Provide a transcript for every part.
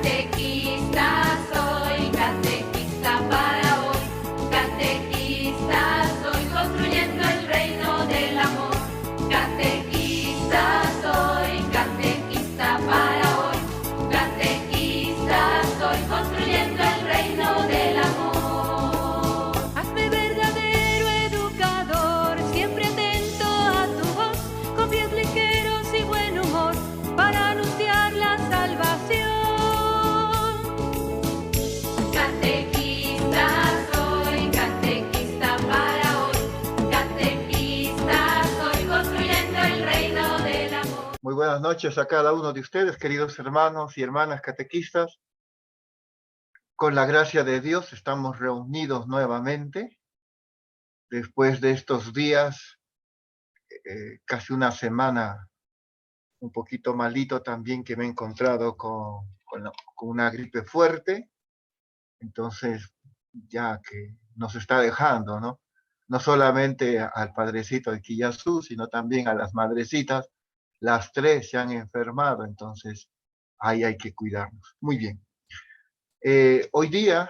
Catequista soy, catequista para hoy. Catequista soy, construyendo el reino del amor. Catequista soy, catequista para hoy. Catequista soy, construyendo el reino del amor. Hazme verdadero educador, siempre atento a tu voz, con pies ligeros y buen humor, para anunciar la salvación. Catequista soy, catequista para hoy. Catequista soy, construyendo el reino del amor. Muy buenas noches a cada uno de ustedes, queridos hermanos y hermanas catequistas. Con la gracia de Dios estamos reunidos nuevamente después de estos días, casi una semana, un poquito malito también, que me he encontrado con una gripe fuerte. Entonces, ya que nos está dejando, ¿no? No solamente al padrecito de Quillazú, sino también a las madrecitas. Las tres se han enfermado, entonces ahí hay que cuidarnos. Muy bien. Hoy día,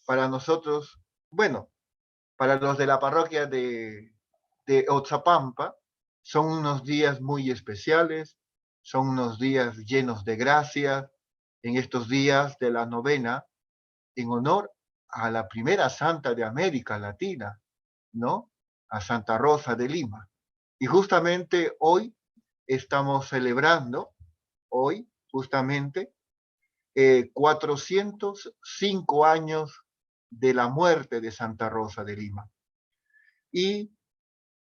para nosotros, bueno, para los de la parroquia de Otzapampa, son unos días muy especiales, son unos días llenos de gracia, en estos días de la novena, en honor a la primera santa de América Latina, ¿no? A Santa Rosa de Lima. Y justamente hoy estamos celebrando, hoy justamente, 405 años de la muerte de Santa Rosa de Lima. Y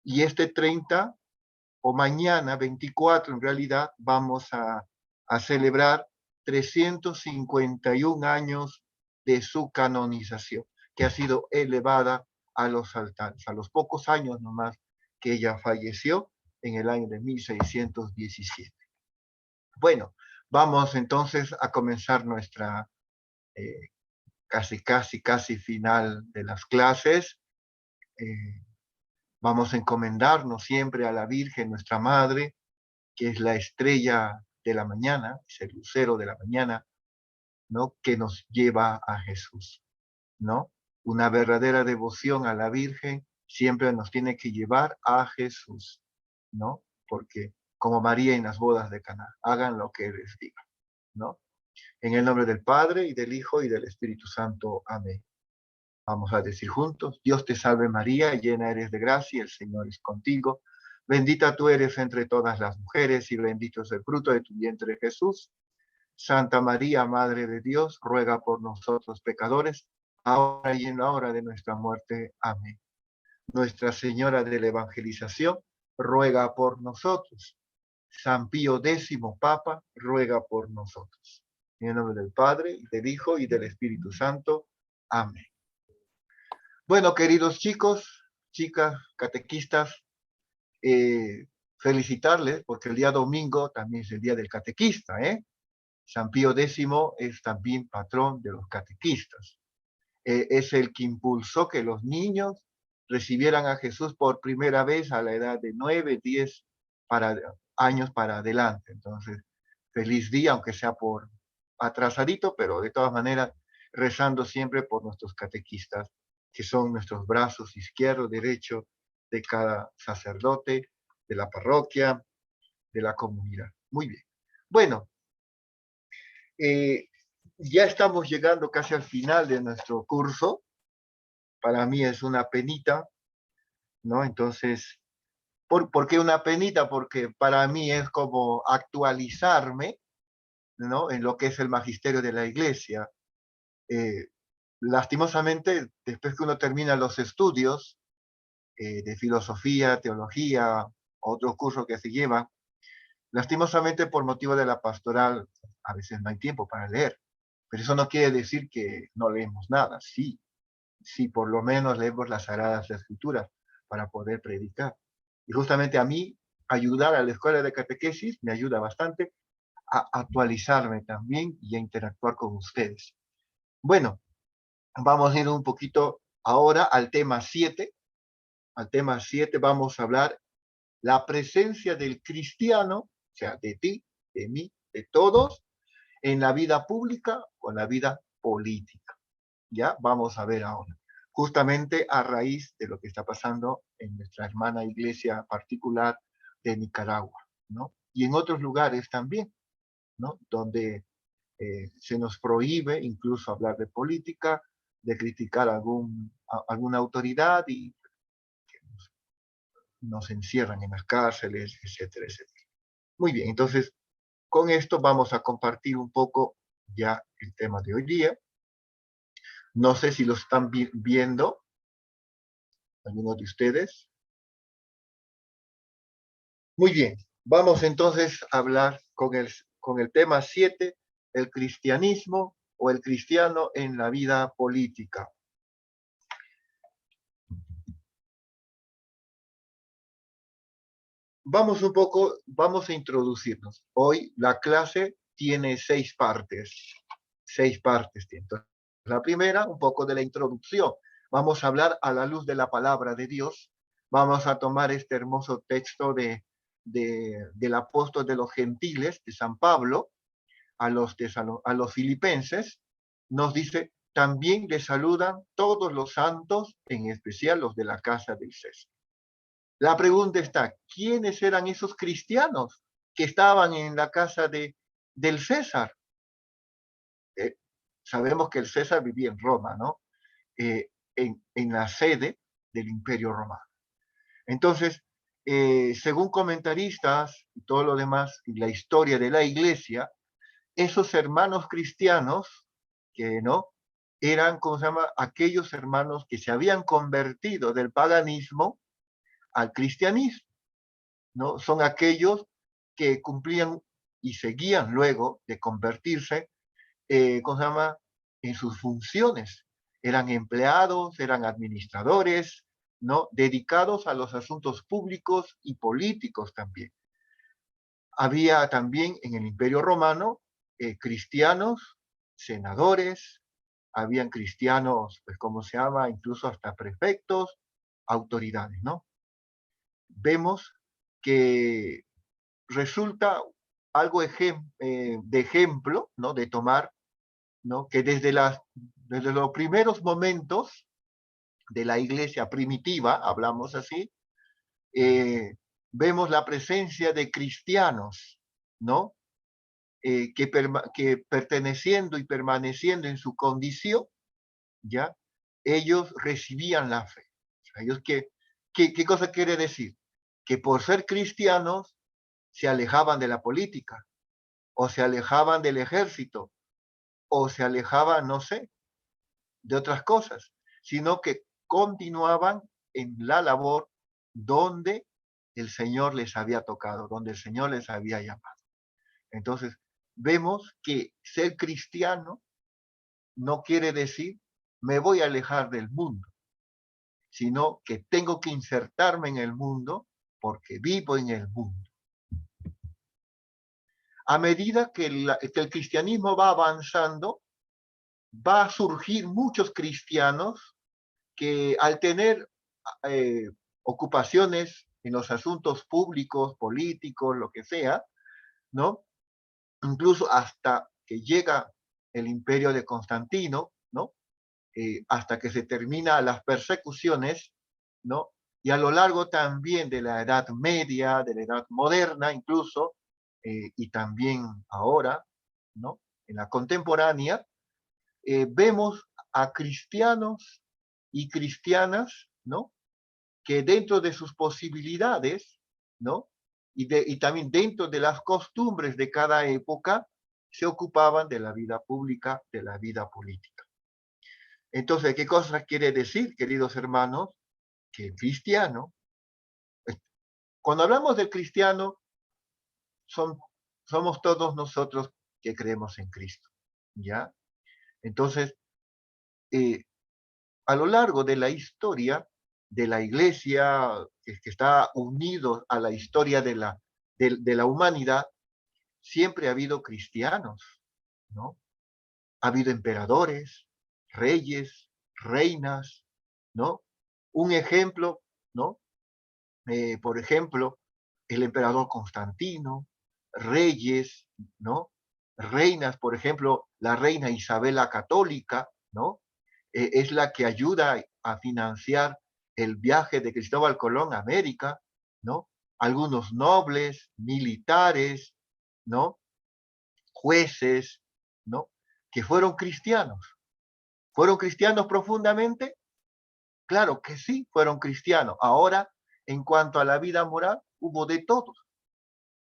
este 30, o mañana 24 en realidad, vamos a celebrar 351 años de su canonización, que ha sido elevada a los altares, a los pocos años nomás que ella falleció en el año de 1617. Bueno, vamos entonces a comenzar nuestra casi final de las clases. Vamos a encomendarnos siempre a la Virgen, nuestra Madre, que es la estrella de la mañana, es el lucero de la mañana, ¿no? Que nos lleva a Jesús, ¿no? Una verdadera devoción a la Virgen siempre nos tiene que llevar a Jesús, ¿no? Porque como María en las bodas de Caná, hagan lo que les diga, ¿no? En el nombre del Padre, y del Hijo, y del Espíritu Santo. Amén. Vamos a decir juntos: Dios te salve María, llena eres de gracia, el Señor es contigo. Bendita tú eres entre todas las mujeres, y bendito es el fruto de tu vientre Jesús. Santa María, Madre de Dios, ruega por nosotros pecadores, ahora y en la hora de nuestra muerte. Amén. Nuestra Señora de la Evangelización, ruega por nosotros. San Pío X, Papa, ruega por nosotros. En el nombre del Padre, y del Hijo, y del Espíritu Santo. Amén. Bueno, queridos chicos, chicas, catequistas, felicitarles porque el día domingo también es el día del catequista, ¿eh? San Pío X es también patrón de los catequistas. Es el que impulsó que los niños recibieran a Jesús por primera vez a la edad de 9, 10 años para adelante. Entonces, feliz día, aunque sea por atrasadito, pero de todas maneras, rezando siempre por nuestros catequistas, que son nuestros brazos izquierdo, derecho de cada sacerdote, de la parroquia, de la comunidad. Muy bien. Bueno, ya estamos llegando casi al final de nuestro curso. Para mí es una penita, ¿no? Entonces, ¿por qué una penita? Porque para mí es como actualizarme, ¿no? En lo que es el magisterio de la Iglesia. Lastimosamente, después que uno termina los estudios de filosofía, teología, otros cursos que se llevan, lastimosamente por motivo de la pastoral, a veces no hay tiempo para leer. Pero eso no quiere decir que no leemos nada. Sí, sí, por lo menos leemos las Sagradas Escrituras para poder predicar. Y justamente a mí, ayudar a la escuela de catequesis me ayuda bastante a actualizarme también y a interactuar con ustedes. Bueno, vamos a ir un poquito ahora al tema 7. Al tema 7 vamos a hablar la presencia del cristiano, o sea, de ti, de mí, de todos, ¿En la vida pública o en la vida política? Ya vamos a ver ahora. Justamente a raíz de lo que está pasando en nuestra hermana iglesia particular de Nicaragua, ¿no? Y en otros lugares también, ¿no? Donde se nos prohíbe incluso hablar de política, de criticar alguna autoridad y nos encierran en las cárceles, etcétera, etcétera. Muy bien, entonces con esto vamos a compartir un poco ya el tema de hoy día. No sé si lo están viendo algunos de ustedes. Muy bien, vamos entonces a hablar con el tema 7, el cristianismo o el cristiano en la vida política. Vamos a introducirnos. Hoy la clase tiene 6 partes. 6 partes. Entonces, la primera, un poco de la introducción. Vamos a hablar a la luz de la palabra de Dios. Vamos a tomar este hermoso texto del apóstol de los gentiles, de San Pablo, a los filipenses. Nos dice, también les saludan todos los santos, en especial los de la casa del César. La pregunta está, ¿quiénes eran esos cristianos que estaban en la casa del César? Eh, Sabemos que el César vivía en Roma, ¿no? En la sede del Imperio Romano. Entonces, según comentaristas y todo lo demás, y la historia de la iglesia, esos hermanos cristianos, que no, eran, ¿cómo se llama? Aquellos hermanos que se habían convertido del paganismo al cristianismo. ¿No? Son aquellos que cumplían y seguían luego de convertirse, ¿cómo se llama? En sus funciones. Eran empleados, eran administradores, ¿no? Dedicados a los asuntos públicos y políticos también. Había también en el Imperio Romano cristianos, senadores, habían cristianos, pues, ¿cómo se llama? Incluso hasta prefectos, autoridades, ¿no? Vemos que resulta algo de ejemplo, ¿no? De tomar, ¿no? Que desde los primeros momentos de la iglesia primitiva, hablamos así, eh, vemos la presencia de cristianos, ¿no? Que perteneciendo y permaneciendo en su condición, ¿ya? Ellos recibían la fe. Ellos ¿qué cosa quiere decir? Que por ser cristianos se alejaban de la política, o se alejaban del ejército, o se alejaban, no sé, de otras cosas, sino que continuaban en la labor donde el Señor les había tocado, donde el Señor les había llamado. Entonces, vemos que ser cristiano no quiere decir me voy a alejar del mundo, sino que tengo que insertarme en el mundo porque vivo en el mundo. A medida que el cristianismo va avanzando, va a surgir muchos cristianos que al tener eh, ocupaciones en los asuntos públicos, políticos, lo que sea, ¿no? Incluso hasta que llega el imperio de Constantino, ¿no? Hasta que se termina las persecuciones, ¿no? Y a lo largo también de la Edad Media, de la Edad Moderna incluso, y también ahora, ¿no? En la contemporánea, vemos a cristianos y cristianas, ¿no? Que dentro de sus posibilidades, ¿no? Y también dentro de las costumbres de cada época, se ocupaban de la vida pública, de la vida política. Entonces, ¿qué cosa quiere decir, queridos hermanos? Que el cristiano, cuando hablamos del cristiano, son, somos todos nosotros que creemos en Cristo, ¿ya? Entonces, eh, a lo largo de la historia de la iglesia, que está unido a la historia de la humanidad, siempre ha habido cristianos, ¿no? Ha habido emperadores, reyes, reinas, ¿no? Un ejemplo, ¿no? Por ejemplo, el emperador Constantino, reyes, ¿no? reinas, por ejemplo, la reina Isabel la Católica, ¿no? Es la que ayuda a financiar el viaje de Cristóbal Colón a América, ¿no? Algunos nobles, militares, ¿no? Jueces, ¿no? Que fueron cristianos. ¿Fueron cristianos profundamente? Claro que sí, fueron cristianos. Ahora, en cuanto a la vida moral, hubo de todos,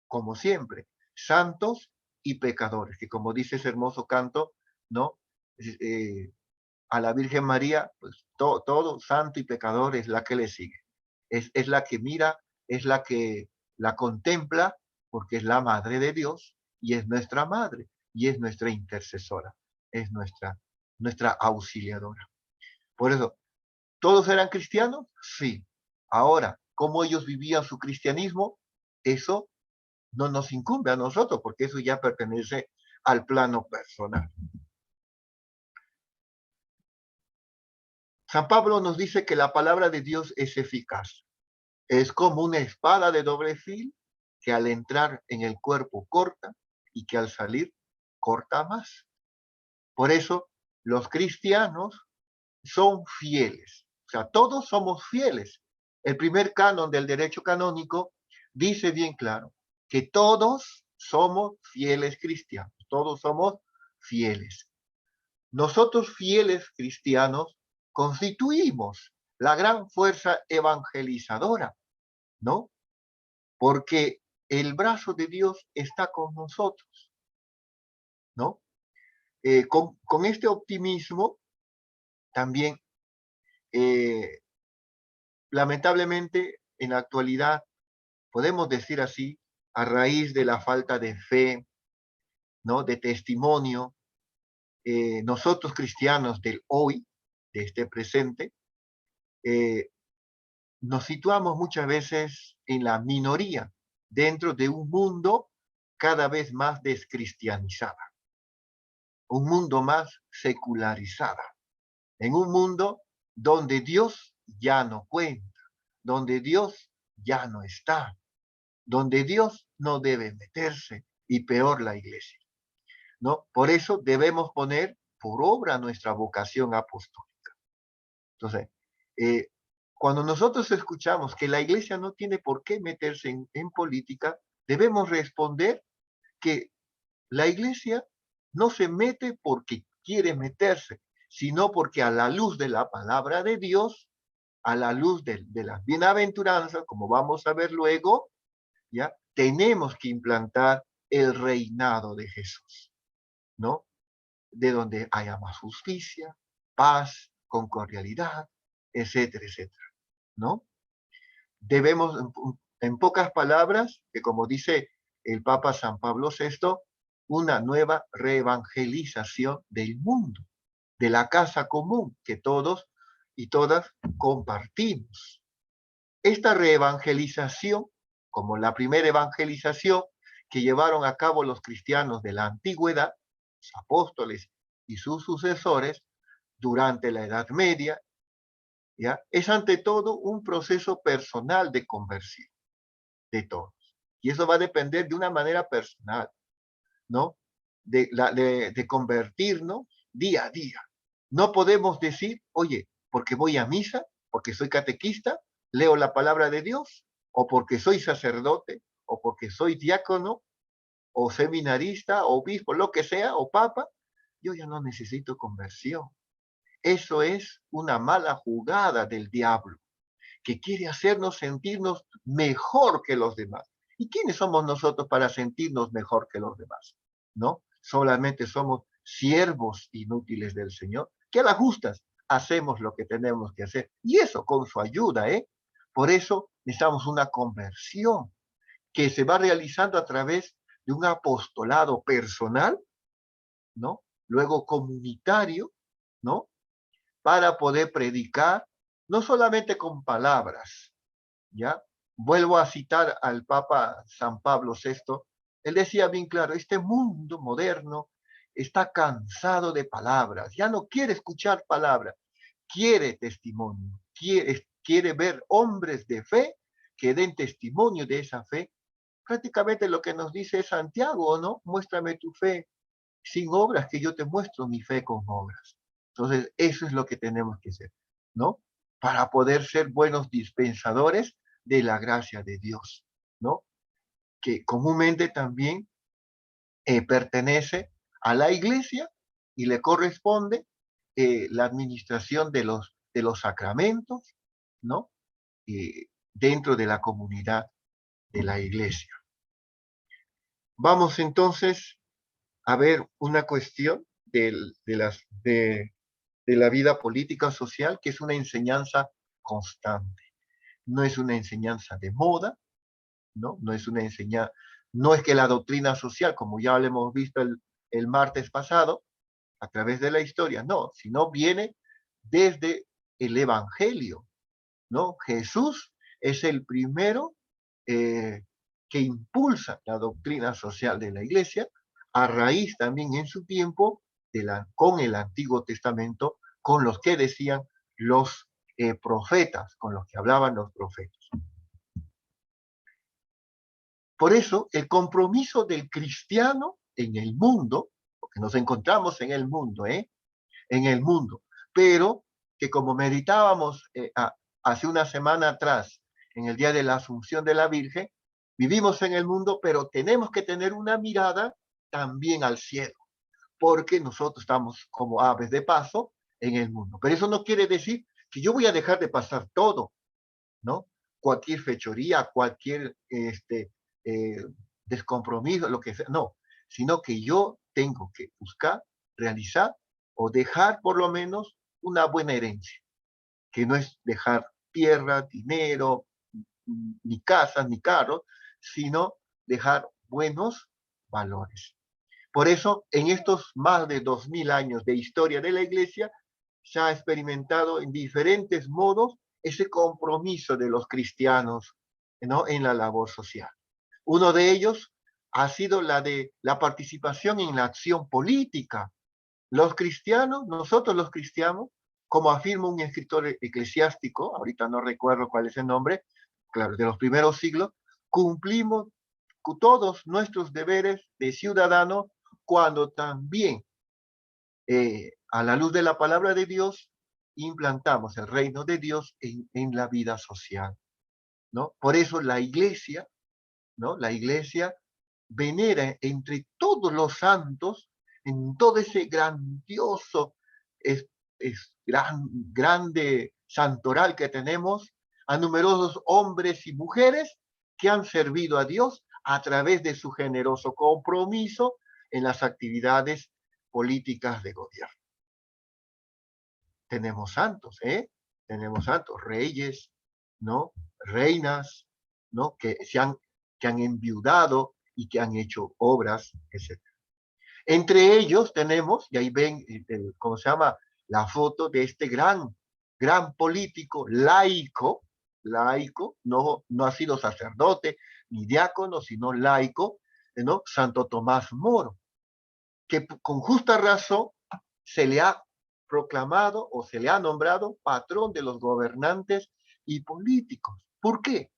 como siempre, santos y pecadores, que como dice ese hermoso canto, ¿no? Eh, a la Virgen María, pues todo santo y pecador es la que le sigue. Es la que mira, es la que la contempla, porque es la madre de Dios y es nuestra madre y es nuestra intercesora, es nuestra auxiliadora. Por eso, ¿todos eran cristianos? Sí. Ahora, ¿cómo ellos vivían su cristianismo? Eso no nos incumbe a nosotros, porque eso ya pertenece al plano personal. San Pablo nos dice que la palabra de Dios es eficaz. Es como una espada de doble filo que al entrar en el cuerpo corta y que al salir corta más. Por eso los cristianos son fieles. O sea, todos somos fieles. El primer canon del derecho canónico dice bien claro que todos somos fieles cristianos. Todos somos fieles. Nosotros fieles cristianos constituimos la gran fuerza evangelizadora, ¿no? Porque el brazo de Dios está con nosotros, ¿no? Con este optimismo también, lamentablemente, en la actualidad, podemos decir así, a raíz de la falta de fe, ¿no? De testimonio, nosotros cristianos del hoy, de este presente, eh, nos situamos muchas veces en la minoría dentro de un mundo cada vez más descristianizado, un mundo más secularizado, en un mundo donde Dios ya no cuenta, donde Dios ya no está, donde Dios no debe meterse y peor la iglesia, ¿no? Por eso debemos poner por obra nuestra vocación apostólica. Entonces, eh, cuando nosotros escuchamos que la iglesia no tiene por qué meterse en política, debemos responder que la iglesia no se mete porque quiere meterse, sino porque a la luz de la palabra de Dios, a la luz de las bienaventuranzas, como vamos a ver luego, ya tenemos que implantar el reinado de Jesús, ¿no? De donde haya más justicia, paz, concordialidad, etcétera, etcétera, ¿no? Debemos, en pocas palabras, que como dice el Papa San Pablo VI, una nueva reevangelización del mundo, de la casa común que todos y todas compartimos. Esta reevangelización, como la primera evangelización que llevaron a cabo los cristianos de la antigüedad, los apóstoles y sus sucesores, durante la Edad Media, ¿ya? Es ante todo un proceso personal de conversión de todos. Y eso va a depender de una manera personal, ¿no? De convertirnos día a día. No podemos decir, oye, porque voy a misa, porque soy catequista, leo la palabra de Dios, o porque soy sacerdote, o porque soy diácono, o seminarista, o obispo, lo que sea, o papa, yo ya no necesito conversión. Eso es una mala jugada del diablo, que quiere hacernos sentirnos mejor que los demás. ¿Y quiénes somos nosotros para sentirnos mejor que los demás? ¿No? Solamente somos siervos inútiles del Señor, que a las justas hacemos lo que tenemos que hacer. Y eso con su ayuda, ¿eh? Por eso necesitamos una conversión que se va realizando a través de un apostolado personal, ¿no? Luego comunitario, ¿no? Para poder predicar, no solamente con palabras, ¿ya? Vuelvo a citar al Papa San Pablo VI. Él decía bien claro, este mundo moderno está cansado de palabras, ya no quiere escuchar palabras, quiere testimonio, quiere ver hombres de fe que den testimonio de esa fe. Prácticamente lo que nos dice Santiago, ¿no? Muéstrame tu fe sin obras que yo te muestro mi fe con obras. Entonces, eso es lo que tenemos que hacer, ¿no? Para poder ser buenos dispensadores de la gracia de Dios, ¿no? Que comúnmente también pertenece a la iglesia y le corresponde la administración de los sacramentos, ¿no? Dentro de la comunidad de la iglesia. Vamos entonces a ver una cuestión de la vida política social, que es una enseñanza constante. No es una enseñanza de moda, ¿no? No es una enseñanza, no es que la doctrina social, como ya lo hemos visto el martes pasado, a través de la historia, no, sino viene desde el Evangelio, ¿no? Jesús es el primero que impulsa la doctrina social de la iglesia, a raíz también en su tiempo con el Antiguo Testamento, con los que decían los profetas, con los que hablaban los profetas. Por eso, el compromiso del cristiano en el mundo, porque nos encontramos en el mundo, en el mundo, pero que como meditábamos hace una semana atrás, en el día de la Asunción de la Virgen, vivimos en el mundo, pero tenemos que tener una mirada también al cielo, porque nosotros estamos como aves de paso en el mundo. Pero eso no quiere decir que yo voy a dejar de pasar todo, ¿no? Cualquier fechoría, cualquier eh, descompromiso, lo que sea, no, sino que yo tengo que buscar, realizar o dejar por lo menos una buena herencia, que no es dejar tierra, dinero, ni casas, ni carros, sino dejar buenos valores. Por eso, en estos más de 2000 años de historia de la Iglesia, se ha experimentado en diferentes modos ese compromiso de los cristianos, ¿no? En la labor social. Uno de ellos ha sido la de la participación en la acción política. Los cristianos, nosotros los cristianos, como afirma un escritor eclesiástico, ahorita no recuerdo cuál es el nombre, claro, de los primeros siglos, cumplimos todos nuestros deberes de ciudadanos cuando también, a la luz de la palabra de Dios, implantamos el reino de Dios en la vida social, ¿no? Por eso la iglesia, ¿no? La iglesia venera entre todos los santos, en todo ese grandioso, grande santoral que tenemos, a numerosos hombres y mujeres que han servido a Dios a través de su generoso compromiso en las actividades políticas de gobierno. Tenemos santos, Tenemos santos, reyes, ¿no? Reinas, ¿no? Que han enviudado y que han hecho obras, etc. Entre ellos tenemos, y ahí ven, ¿cómo se llama? La foto de este gran político laico, no ha sido sacerdote ni diácono, sino laico, ¿no? Santo Tomás Moro, que con justa razón se le ha proclamado o se le ha nombrado patrón de los gobernantes y políticos. ¿Por qué?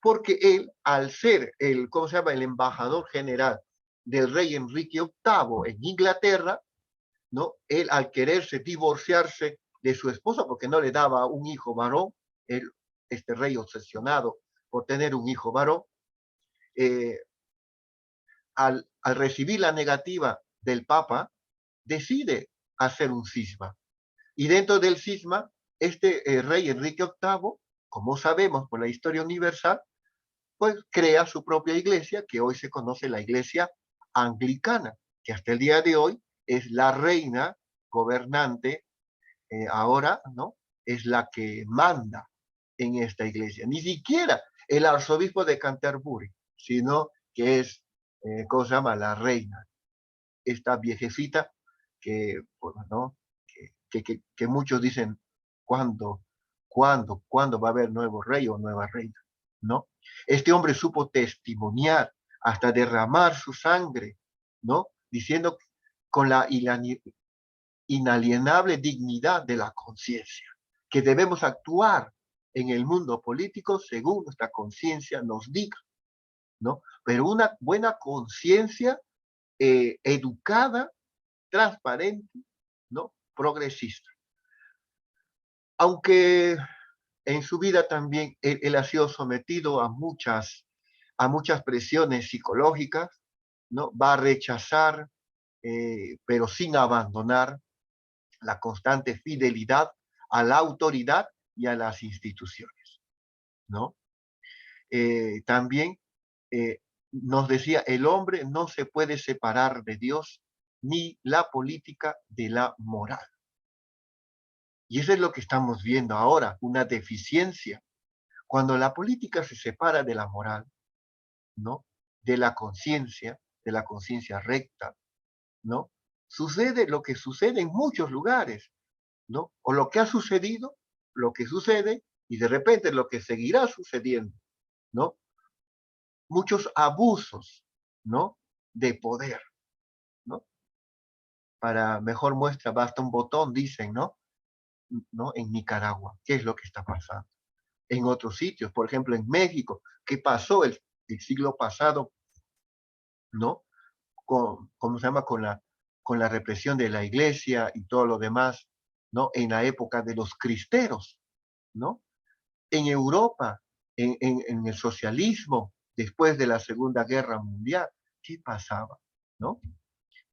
Porque él, al ser ¿cómo se llama? El embajador general del rey Enrique VIII en Inglaterra, ¿no? Él, al quererse divorciarse de su esposa porque no le daba un hijo varón, este rey obsesionado por tener un hijo varón, al recibir la negativa del Papa, decide hacer un cisma. Y dentro del cisma, este rey Enrique VIII, como sabemos por la historia universal, pues crea su propia iglesia, que hoy se conoce la iglesia anglicana, que hasta el día de hoy es la reina gobernante, ahora, ¿no? Es la que manda en esta iglesia. Ni siquiera el arzobispo de Canterbury, sino que es, ¿cómo se llama? La reina. Esta viejecita que, bueno, ¿no? Que muchos dicen, ¿cuándo va a haber nuevo rey o nueva reina? ¿No? Este hombre supo testimoniar hasta derramar su sangre, ¿no? Diciendo con la inalienable dignidad de la conciencia, que debemos actuar en el mundo político según nuestra conciencia nos diga, ¿no? Pero una buena conciencia educada transparente, ¿no? Progresista. Aunque en su vida también él ha sido sometido a muchas presiones psicológicas, ¿no? Va a rechazar, pero sin abandonar la constante fidelidad a la autoridad y a las instituciones, ¿no? También nos decía, el hombre no se puede separar de Dios ni la política de la moral. Y eso es lo que estamos viendo ahora, una deficiencia. Cuando la política se separa de la moral, ¿no? De la conciencia recta, ¿no? Sucede lo que sucede en muchos lugares, ¿no? O lo que ha sucedido, lo que sucede, y de repente lo que seguirá sucediendo, ¿no? Muchos abusos, ¿no? De poder, ¿no? Para mejor muestra basta un botón, dicen, ¿no? ¿No? En Nicaragua, ¿qué es lo que está pasando? En otros sitios, por ejemplo, en México, ¿qué pasó el siglo pasado, ¿no? ¿Cómo se llama? Con la represión de la iglesia y todo lo demás, ¿no? En la época de los cristeros, ¿no? En Europa, en el socialismo, después de la Segunda Guerra Mundial, ¿qué pasaba? ¿No?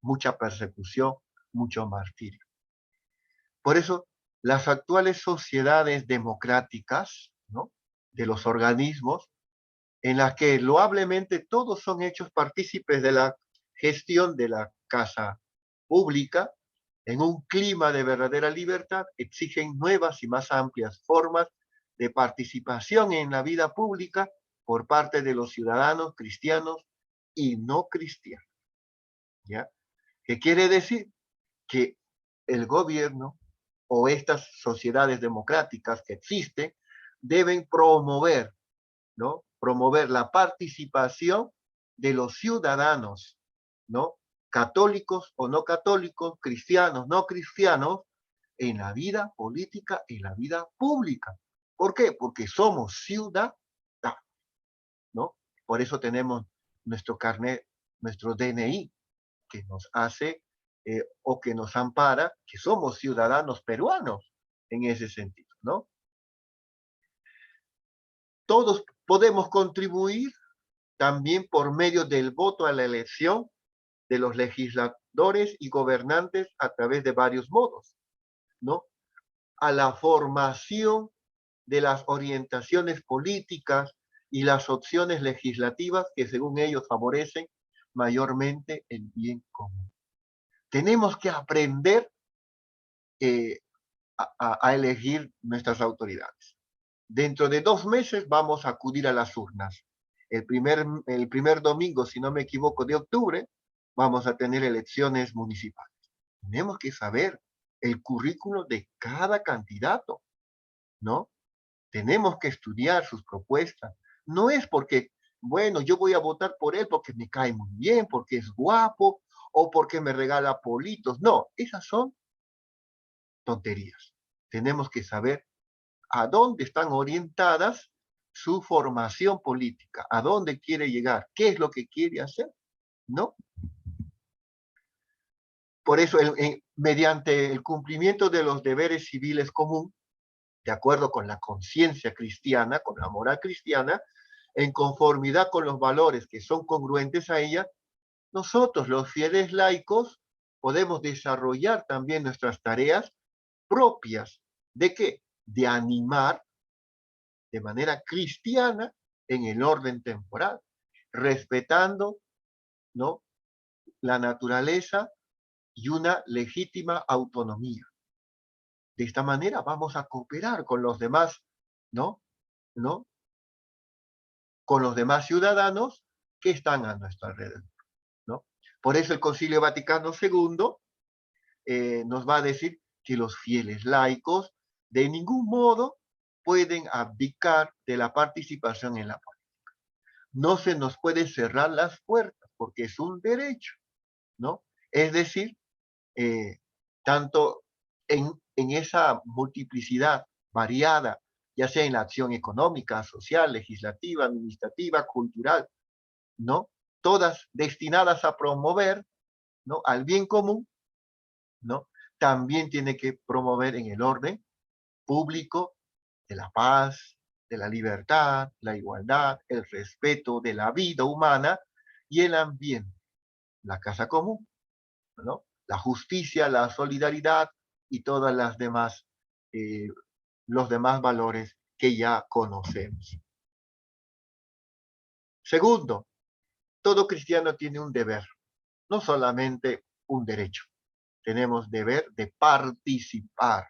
Mucha persecución, mucho martirio. Por eso, las actuales sociedades democráticas, ¿no? De los organismos, en las que loablemente todos son hechos partícipes de la gestión de la casa pública, en un clima de verdadera libertad, exigen nuevas y más amplias formas de participación en la vida pública por parte de los ciudadanos cristianos y no cristianos. ¿Ya? ¿Qué quiere decir? Que el gobierno o estas sociedades democráticas que existen deben promover, ¿no? Promover la participación de los ciudadanos, ¿no? Católicos o no católicos, cristianos, no cristianos, en la vida política, en la vida pública. ¿Por qué? Porque somos ciudadanos, ¿no? Por eso tenemos nuestro carnet, nuestro DNI, que nos hace o que nos ampara, que somos ciudadanos peruanos en ese sentido, ¿no? Todos podemos contribuir también por medio del voto a la elección de los legisladores y gobernantes a través de varios modos, ¿no? A la formación de las orientaciones políticas y las opciones legislativas que según ellos favorecen mayormente el bien común. Tenemos que aprender eh, a elegir nuestras autoridades. Dentro de 2 meses vamos a acudir a las urnas. El primer domingo, si no me equivoco, de octubre, vamos a tener elecciones municipales. Tenemos que saber el currículo de cada candidato, ¿no? Tenemos que estudiar sus propuestas. No es porque, bueno, yo voy a votar por él porque me cae muy bien, porque es guapo o porque me regala politos. No, esas son tonterías. Tenemos que saber a dónde están orientadas su formación política, a dónde quiere llegar, qué es lo que quiere hacer, ¿no? Por eso, mediante el cumplimiento de los deberes civiles común, de acuerdo con la conciencia cristiana, con la moral cristiana, en conformidad con los valores que son congruentes a ella, nosotros, los fieles laicos, podemos desarrollar también nuestras tareas propias. ¿De qué? De animar de manera cristiana en el orden temporal, respetando, ¿no? La naturaleza y una legítima autonomía. De esta manera vamos a cooperar con los demás, ¿no? ¿No? Con los demás ciudadanos que están a nuestro alrededor, ¿no? Por eso el Concilio Vaticano II nos va a decir que los fieles laicos de ningún modo pueden abdicar de la participación en la política. No se nos puede cerrar las puertas porque es un derecho, ¿no? Es decir, tanto en esa multiplicidad variada, ya sea en la acción económica, social, legislativa, administrativa, cultural, ¿no? Todas destinadas a promover, ¿no? Al bien común, ¿no? También tiene que promover en el orden público de la paz, de la libertad, la igualdad, el respeto de la vida humana y el ambiente, la casa común, ¿no? La justicia, la solidaridad y todas las demás, eh, los demás valores que ya conocemos. Segundo, todo cristiano tiene un deber, no solamente un derecho. Tenemos deber de participar.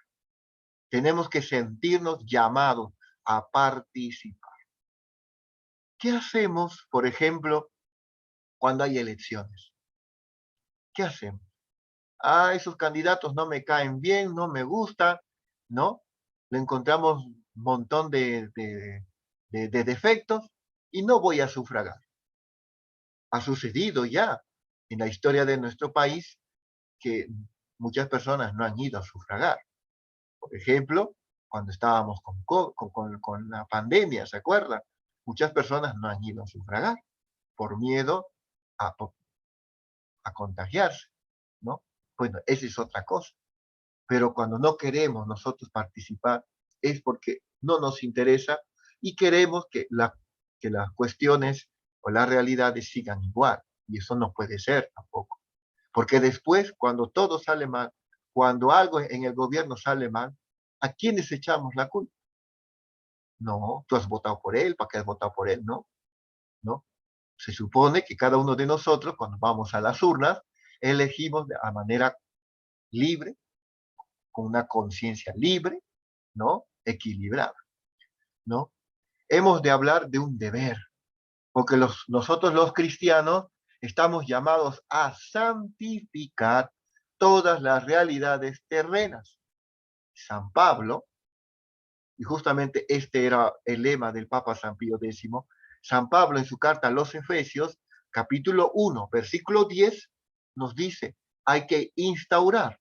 Tenemos que sentirnos llamados a participar. ¿Qué hacemos, por ejemplo, cuando hay elecciones? ¿Qué hacemos? Ah, esos candidatos no me caen bien, no me gustan, ¿no? Le encontramos un montón de defectos y no voy a sufragar. Ha sucedido ya en la historia de nuestro país que muchas personas no han ido a sufragar. Por ejemplo, cuando estábamos con la pandemia, ¿se acuerdan? Muchas personas no han ido a sufragar por miedo a, a contagiarse, ¿no? Bueno, esa es otra cosa. Pero cuando no queremos nosotros participar es porque no nos interesa y queremos que las cuestiones o las realidades sigan igual. Y eso no puede ser tampoco. Porque después, cuando todo sale mal, cuando algo en el gobierno sale mal, ¿a quiénes echamos la culpa? No, tú has votado por él, ¿para qué has votado por él? No, no. Se supone que cada uno de nosotros, cuando vamos a las urnas, elegimos de manera libre, con una conciencia libre, ¿no? Equilibrada, ¿no? Hemos de hablar de un deber, porque nosotros los cristianos estamos llamados a santificar todas las realidades terrenas. San Pablo, y justamente este era el lema del Papa San Pío X, San Pablo en su carta a los Efesios, capítulo 1, versículo 10, nos dice, hay que instaurar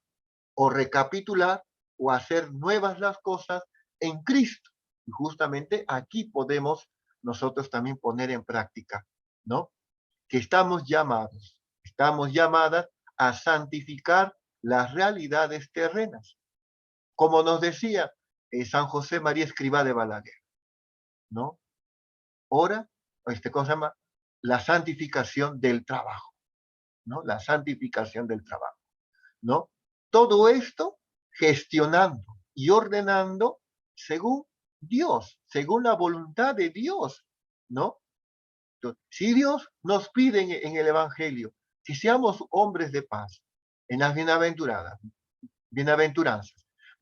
o recapitular o hacer nuevas las cosas en Cristo. Y justamente aquí podemos nosotros también poner en práctica, ¿no? Que estamos llamadas a santificar las realidades terrenas. Como nos decía San José María Escrivá de Balaguer, ¿no? Ora, ¿cómo se llama? La santificación del trabajo, ¿no? La santificación del trabajo, ¿no? Todo esto gestionando y ordenando según Dios, según la voluntad de Dios, ¿no? Entonces, si Dios nos pide en el Evangelio que seamos hombres de paz, en las bienaventuranzas,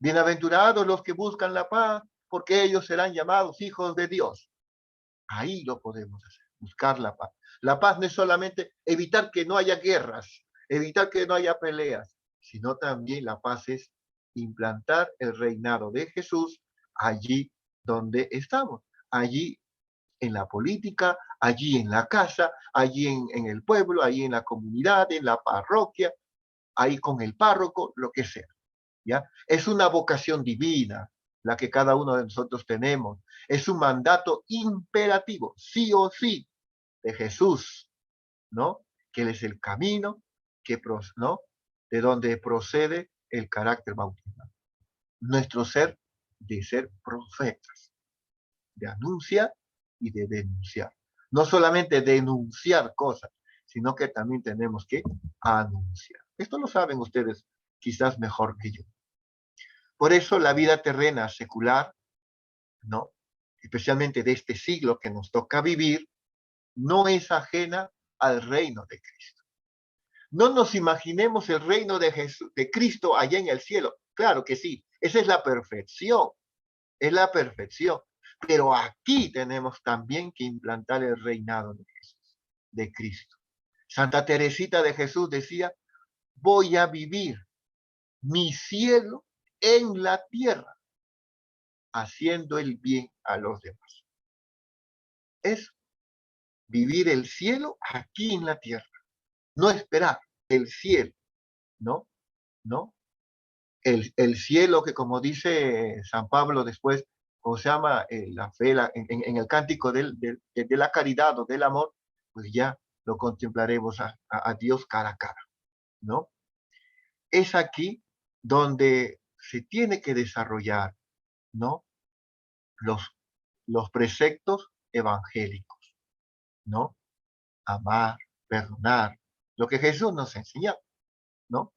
bienaventurados los que buscan la paz, porque ellos serán llamados hijos de Dios. Ahí lo podemos hacer, buscar la paz. La paz no es solamente evitar que no haya guerras, evitar que no haya peleas, sino también la paz es implantar el reinado de Jesús allí donde estamos, allí en la política, allí en la casa, allí en el pueblo, allí en la comunidad, en la parroquia, ahí con el párroco, lo que sea. ¿Ya? Es una vocación divina la que cada uno de nosotros tenemos. Es un mandato imperativo, sí o sí, de Jesús, ¿no? Que Él es el camino, ¿no? De donde procede el carácter bautismal. Nuestro ser de ser profetas, de anunciar y de denunciar. No solamente denunciar cosas, sino que también tenemos que anunciar. Esto lo saben ustedes quizás mejor que yo. Por eso la vida terrena secular, ¿no? Especialmente de este siglo que nos toca vivir, no es ajena al reino de Cristo. No nos imaginemos el reino de, de Cristo allá en el cielo. Claro que sí, esa es la perfección. Pero aquí tenemos también que implantar el reinado de Jesús, de Cristo. Santa Teresita de Jesús decía, voy a vivir mi cielo en la tierra, haciendo el bien a los demás. Es vivir el cielo aquí en la tierra, no esperar el cielo, ¿no? ¿No? El cielo que como dice San Pablo después, o se llama la fe, en el cántico de la caridad o del amor, pues ya lo contemplaremos a Dios cara a cara, ¿no? es aquí donde se tiene que desarrollar, ¿no? Los, los preceptos evangélicos, ¿no? Amar, perdonar, lo que Jesús nos enseñó, ¿no?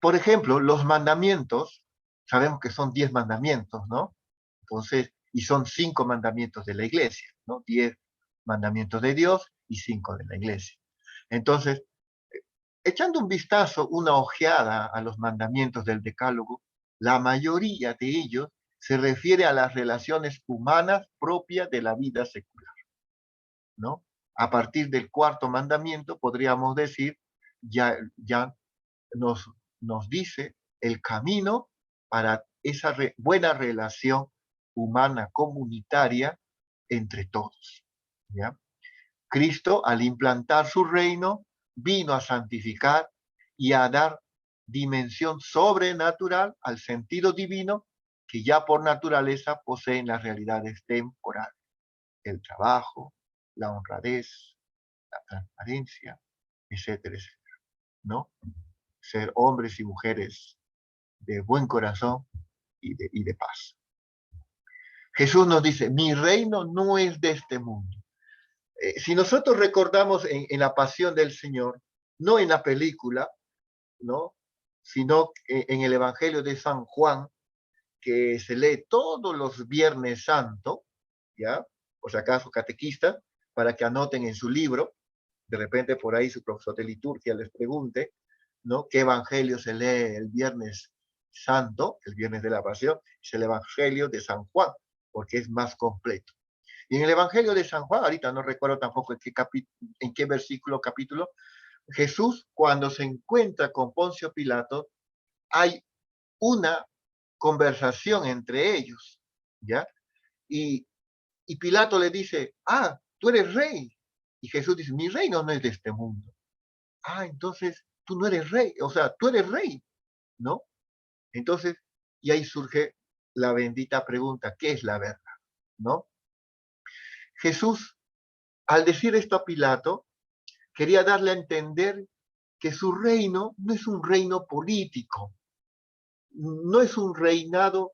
Por ejemplo, los mandamientos, sabemos que son 10 mandamientos, ¿no? Entonces, y son 5 mandamientos de la iglesia, ¿no? 10 mandamientos de Dios y 5 de la iglesia. Entonces, echando un vistazo, una ojeada a los mandamientos del Decálogo, la mayoría de ellos se refiere a las relaciones humanas propias de la vida secular, ¿no? A partir del cuarto mandamiento, podríamos decir, ya nos, nos dice el camino para esa buena relación humana comunitaria entre todos. ¿Ya? Cristo, al implantar su reino, vino a santificar y a dar dimensión sobrenatural al sentido divino que ya por naturaleza poseen las realidades temporales, el trabajo, la honradez, la transparencia, etcétera, etcétera, ¿no? Ser hombres y mujeres de buen corazón y de paz. Jesús nos dice, mi reino no es de este mundo. Si nosotros recordamos en la pasión del Señor, no en la película, ¿no? Sino en el Evangelio de San Juan, que se lee todos los Viernes Santo, ¿ya? Por si acaso catequistas, para que anoten en su libro, de repente por ahí su profesor de liturgia les pregunte, ¿no? ¿Qué evangelio se lee el Viernes Santo, el Viernes de la Pasión? Es el Evangelio de San Juan, porque es más completo. Y en el Evangelio de San Juan, ahorita no recuerdo tampoco en qué versículo, capítulo, Jesús, cuando se encuentra con Poncio Pilato, hay una conversación entre ellos, ¿ya? Y, y Pilato le dice, tú eres rey. Y Jesús dice, mi reino no es de este mundo. Entonces tú no eres rey, o sea, tú eres rey, ¿no? Entonces, y ahí surge la bendita pregunta, ¿qué es la verdad? ¿No? Jesús, al decir esto a Pilato, quería darle a entender que su reino no es un reino político, no es un reinado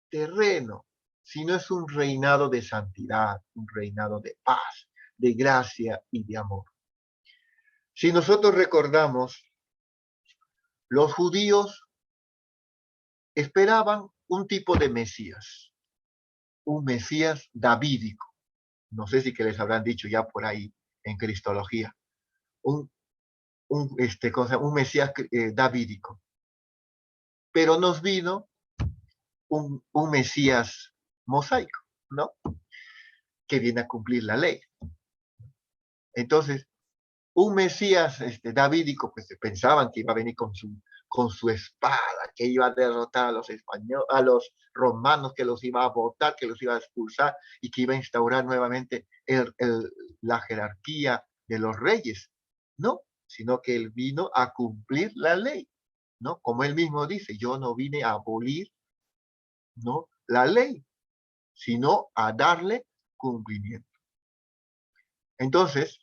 terreno, sino es un reinado de santidad, un reinado de paz, de gracia y de amor. Si nosotros recordamos, los judíos esperaban un tipo de Mesías, un Mesías davídico. No sé si que les habrán dicho ya por ahí en Cristología. Un, un Mesías davídico. Pero nos vino un Mesías mosaico, ¿no? Que viene a cumplir la ley. Entonces, un Mesías davídico, pues pensaban que iba a venir con su espada, que iba a derrotar a los españoles, a los romanos, que los iba a votar, que los iba a expulsar y que iba a instaurar nuevamente la jerarquía de los reyes. No, sino que él vino a cumplir la ley, ¿no? Como él mismo dice, yo no vine a abolir, ¿no? La ley, sino a darle cumplimiento. Entonces,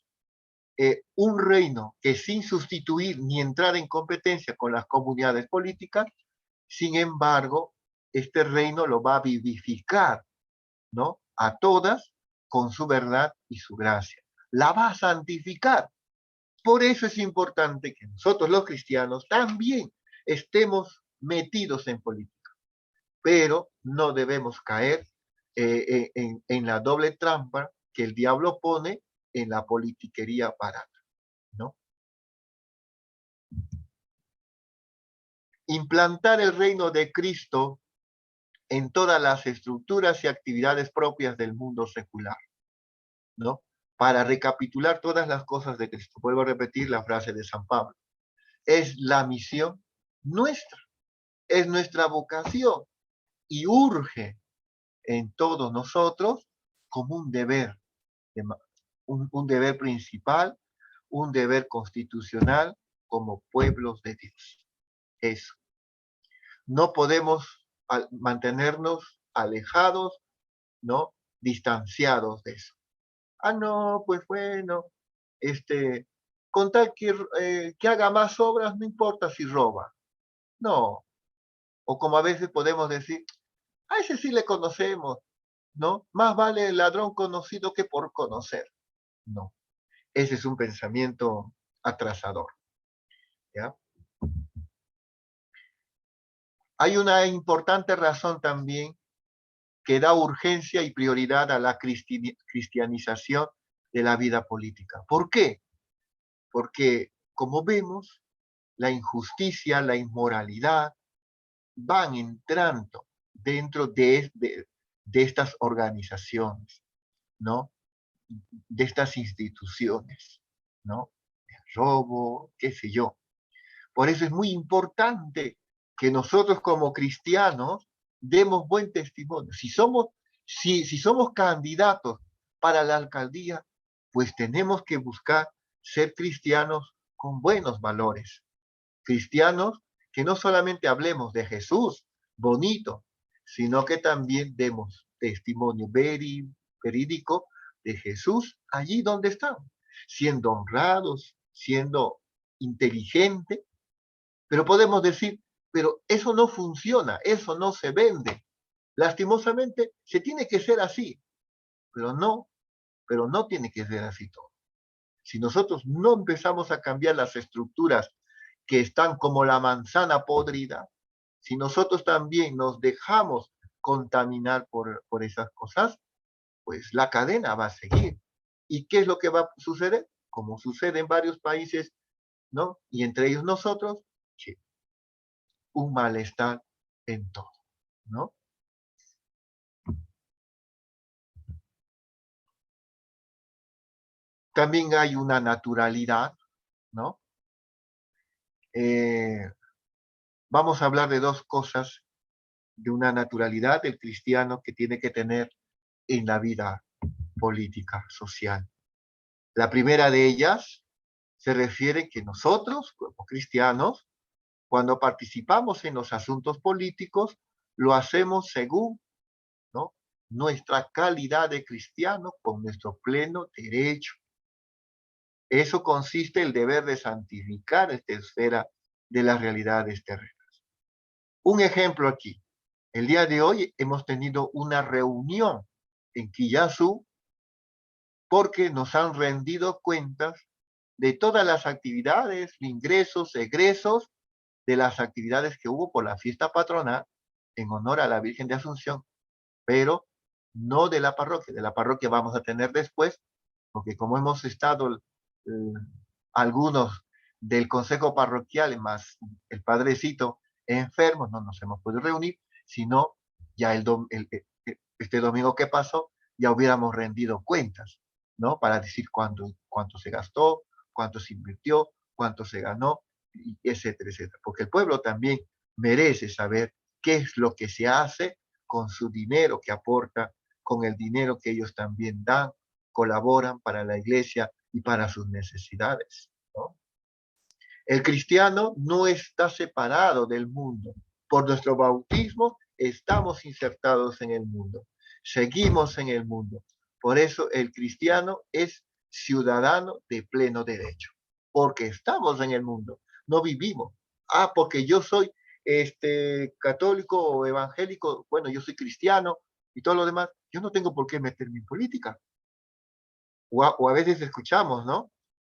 un reino que sin sustituir ni entrar en competencia con las comunidades políticas, sin embargo, este reino lo va a vivificar, ¿no? A todas con su verdad y su gracia. La va a santificar. Por eso es importante que nosotros los cristianos también estemos metidos en política, pero no debemos caer en la doble trampa que el diablo pone en la politiquería barata, ¿no? Implantar el reino de Cristo en todas las estructuras y actividades propias del mundo secular, ¿no? Para recapitular todas las cosas de Cristo. Vuelvo a repetir la frase de San Pablo. Es la misión nuestra, es nuestra vocación y urge en todos nosotros como un deber, un deber principal, un deber constitucional como pueblos de Dios. Eso. No podemos mantenernos alejados, ¿no? Distanciados de eso. No, pues bueno, este, con tal que haga más obras, no importa si roba. No. O como a veces podemos decir, a ese sí le conocemos, ¿no? Más vale el ladrón conocido que por conocer. No. Ese es un pensamiento atrasador, ¿ya? Hay una importante razón también que da urgencia y prioridad a la cristianización de la vida política. ¿Por qué? Porque, como vemos, la injusticia, la inmoralidad van entrando dentro de estas organizaciones, ¿no? De estas instituciones, ¿no? El robo, qué sé yo. Por eso es muy importante que nosotros como cristianos demos buen testimonio. Si somos candidatos para la alcaldía, pues tenemos que buscar ser cristianos con buenos valores. Cristianos que no solamente hablemos de Jesús, bonito, sino que también demos testimonio verídico de Jesús allí donde estamos, siendo honrados, siendo inteligentes, pero podemos decir, pero eso no funciona, eso no se vende. Lastimosamente, se tiene que ser así, pero no tiene que ser así todo. Si nosotros no empezamos a cambiar las estructuras que están como la manzana podrida, si nosotros también nos dejamos contaminar por esas cosas, pues la cadena va a seguir. ¿Y qué es lo que va a suceder? Como sucede en varios países, ¿no? Y entre ellos nosotros, que un malestar en todo, ¿no? También hay una naturalidad, ¿no? Eh, Vamos a hablar de dos cosas, de una naturalidad del cristiano que tiene que tener en la vida política, social. La primera de ellas se refiere que nosotros, como cristianos, cuando participamos en los asuntos políticos, lo hacemos según, ¿no?, nuestra calidad de cristiano con nuestro pleno derecho. Eso consiste en el deber de santificar esta esfera de las realidades terrenas. Un ejemplo aquí. El día de hoy hemos tenido una reunión en Quillazú porque nos han rendido cuentas de todas las actividades, ingresos, egresos, de las actividades que hubo por la fiesta patronal en honor a la Virgen de Asunción, pero no de la parroquia vamos a tener después, porque como hemos estado algunos del consejo parroquial más el padrecito enfermo, no nos hemos podido reunir, sino ya este domingo que pasó, ya hubiéramos rendido cuentas, ¿no? Para decir cuánto se gastó, cuánto se invirtió, cuánto se ganó, etcétera, etcétera. Porque el pueblo también merece saber qué es lo que se hace con su dinero que aporta, con el dinero que ellos también dan, colaboran para la iglesia y para sus necesidades, ¿no? El cristiano no está separado del mundo. Por nuestro bautismo estamos insertados en el mundo. Seguimos en el mundo. Por eso el cristiano es ciudadano de pleno derecho. Porque estamos en el mundo, no vivimos. Ah, porque yo soy católico o evangélico, bueno, yo soy cristiano y todo lo demás. Yo no tengo por qué meterme en política. O a veces escuchamos, ¿no?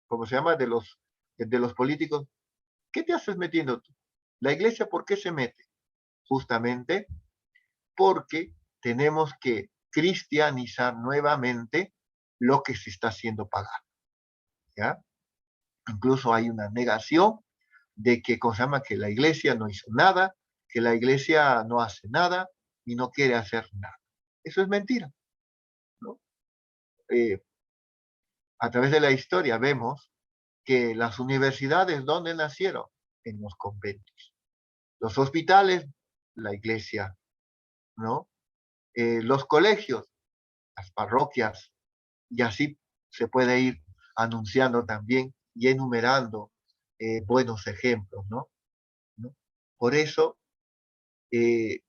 Como se llama de los políticos. ¿Qué te haces metiendo tú? La iglesia, ¿por qué se mete? Justamente porque tenemos que cristianizar nuevamente lo que se está haciendo pagano, ¿ya? Incluso hay una negación de que, ¿cómo se llama?, que la iglesia no hizo nada, que la iglesia no hace nada y no quiere hacer nada. Eso es mentira, ¿no? Eh, a través de la historia vemos que las universidades, ¿dónde nacieron? En los conventos. Los hospitales, la iglesia, ¿no? Los colegios, las parroquias, y así se puede ir anunciando también y enumerando buenos ejemplos, ¿no? ¿No? Por eso, eh,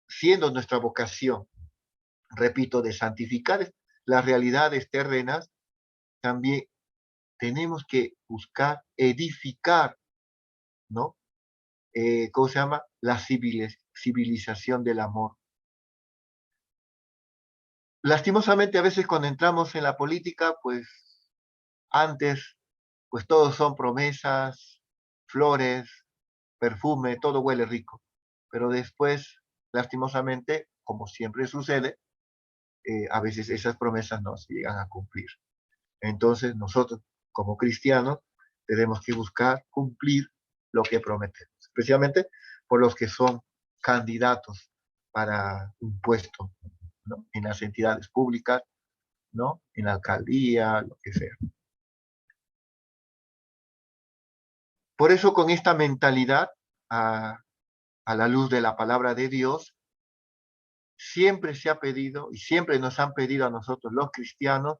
siendo nuestra vocación, repito, de santificar las realidades terrenas, también tenemos que buscar edificar, ¿no? ¿Cómo se llama? La civilización del amor. Lastimosamente, a veces cuando entramos en la política, pues antes, pues todos son promesas, flores, perfume, todo huele rico. Pero después, lastimosamente, como siempre sucede, a veces esas promesas no se llegan a cumplir. Entonces, nosotros, como cristianos, tenemos que buscar cumplir lo que prometemos, especialmente por los que son candidatos para un puesto, ¿no? En las entidades públicas, ¿no? En la alcaldía, lo que sea. Por eso, con esta mentalidad, a la luz de la palabra de Dios, siempre se ha pedido y siempre nos han pedido a nosotros los cristianos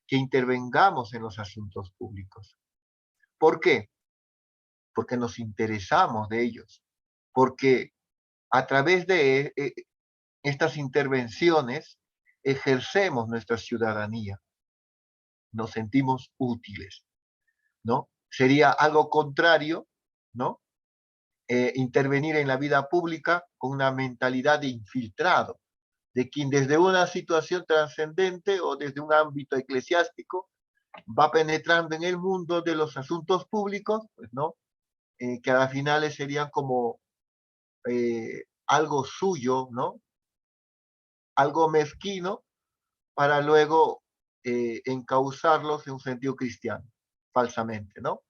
que intervengamos en los asuntos públicos. ¿Por qué? Porque nos interesamos de ellos, porque a través de estas intervenciones ejercemos nuestra ciudadanía, nos sentimos útiles, ¿no? Sería algo contrario, ¿no? Intervenir en la vida pública con una mentalidad de infiltrado, de quien desde una situación trascendente o desde un ámbito eclesiástico va penetrando en el mundo de los asuntos públicos, pues, ¿no? Que a las finales serían como algo suyo, ¿no? Algo mezquino para luego encauzarlos en un sentido cristiano, falsamente, ¿no?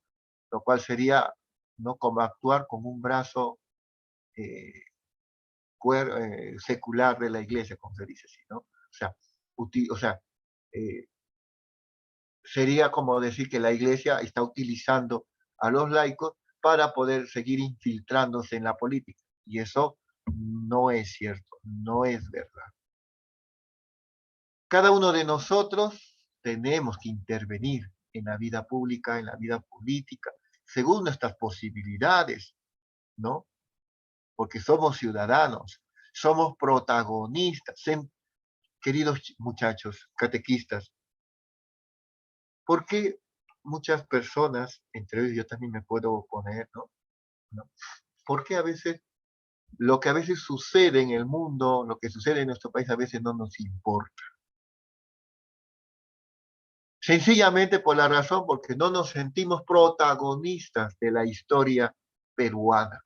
Lo cual sería, ¿no? Como actuar con un brazo eh, secular de la iglesia, como se dice así, ¿no? O sea eh, sería como decir que la iglesia está utilizando a los laicos para poder seguir infiltrándose en la política. Y eso no es cierto, no es verdad. Cada uno de nosotros tenemos que intervenir en la vida pública, en la vida política, según nuestras posibilidades, ¿no? Porque somos ciudadanos, somos protagonistas. Queridos muchachos, catequistas, ¿por qué muchas personas, entre ellos yo también me puedo poner, ¿no? ¿No? ¿Por qué a veces lo que a veces sucede en el mundo, lo que sucede en nuestro país a veces no nos importa? Sencillamente por la razón porque no nos sentimos protagonistas de la historia peruana,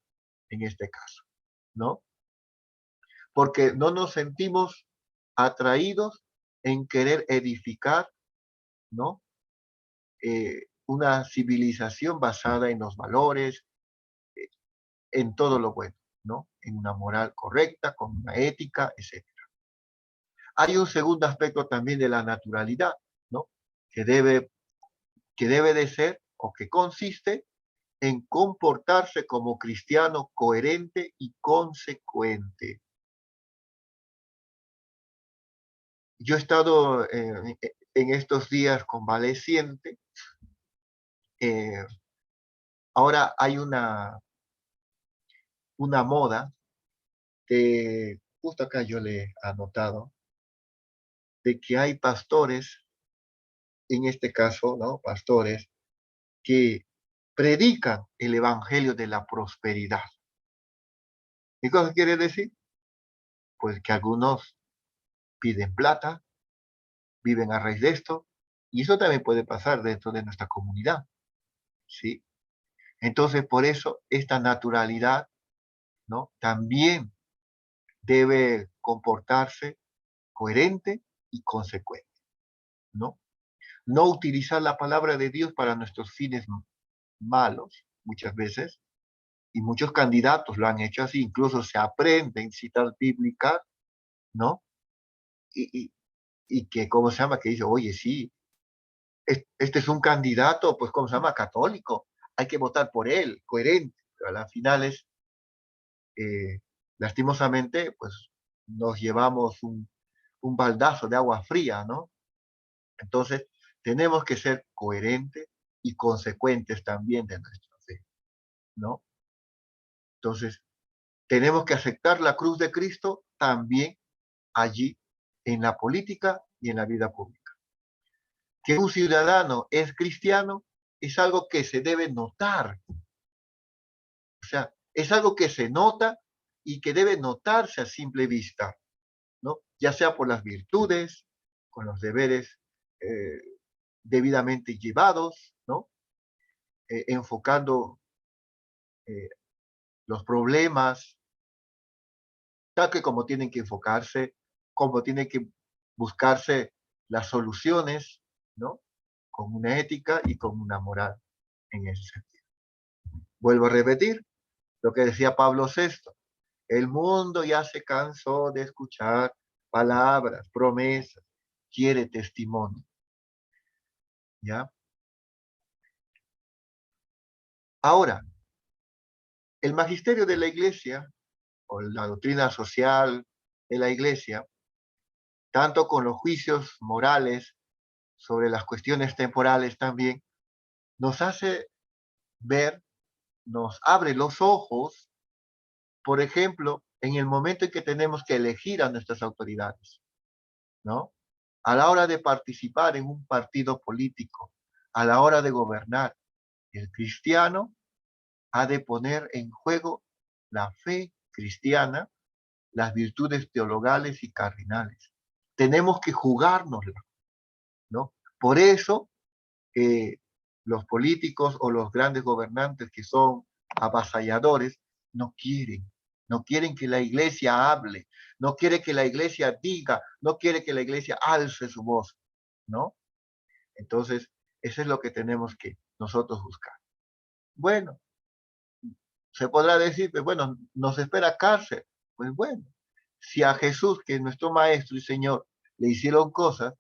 en este caso, ¿no? Porque no nos sentimos atraídos en querer edificar, ¿no? Una civilización basada en los valores, eh, en todo lo bueno, ¿no? En una moral correcta, con una ética, etcétera. Hay un segundo aspecto también de la naturalidad, ¿no? Que debe, que debe de ser o que consiste en comportarse como cristiano coherente y consecuente. Yo he estado en estos días convaleciente. eh, Ahora hay una moda de, justo acá yo le he anotado, de que hay pastores, en este caso, ¿no? Pastores que predican el evangelio de la prosperidad. ¿Qué cosa quiere decir? Pues que algunos piden plata, viven a raíz de esto, y eso también puede pasar dentro de nuestra comunidad, ¿sí? Entonces, por eso esta naturalidad, ¿no? También debe comportarse coherente y consecuente, ¿no? No utilizar la palabra de Dios para nuestros fines malos, muchas veces, y muchos candidatos lo han hecho así, incluso se aprenden citas bíblicas, ¿no? Y, y, y que, ¿cómo se llama? Que dice, oye, sí, este es un candidato, pues, ¿cómo se llama? Católico, hay que votar por él, coherente, pero a las finales, eh, lastimosamente, pues, nos llevamos un baldazo de agua fría, ¿no? Entonces, tenemos que ser coherentes y consecuentes también de nuestra fe, ¿no? Entonces, tenemos que aceptar la cruz de Cristo también allí, en la política y en la vida pública. Que un ciudadano es cristiano es algo que se debe notar. O sea, es algo que se nota y que debe notarse a simple vista, ¿no? Ya sea por las virtudes, con los deberes eh, debidamente llevados, ¿no? Enfocando eh, los problemas, tal que como tienen que enfocarse, como tienen que buscarse las soluciones, ¿no? Con una ética y con una moral en ese sentido. Vuelvo a repetir lo que decía Pablo VI. El mundo ya se cansó de escuchar palabras, promesas, quiere testimonio, ¿ya? Ahora, el magisterio de la iglesia, o la doctrina social de la iglesia, tanto con los juicios morales sobre las cuestiones temporales también, nos hace ver, nos abre los ojos, por ejemplo, en el momento en que tenemos que elegir a nuestras autoridades, ¿no? A la hora de participar en un partido político, a la hora de gobernar, el cristiano ha de poner en juego la fe cristiana, las virtudes teologales y cardinales. Tenemos que jugárnosla, ¿no? Por eso, los políticos o los grandes gobernantes que son avasalladores no quieren, no quieren que la iglesia hable, no quiere que la iglesia diga, no quiere que la iglesia alce su voz, ¿no? Entonces, eso es lo que tenemos que nosotros buscar. Bueno, se podrá decir, pues bueno, nos espera cárcel. Pues bueno, si a Jesús, que es nuestro Maestro y Señor, le hicieron cosas,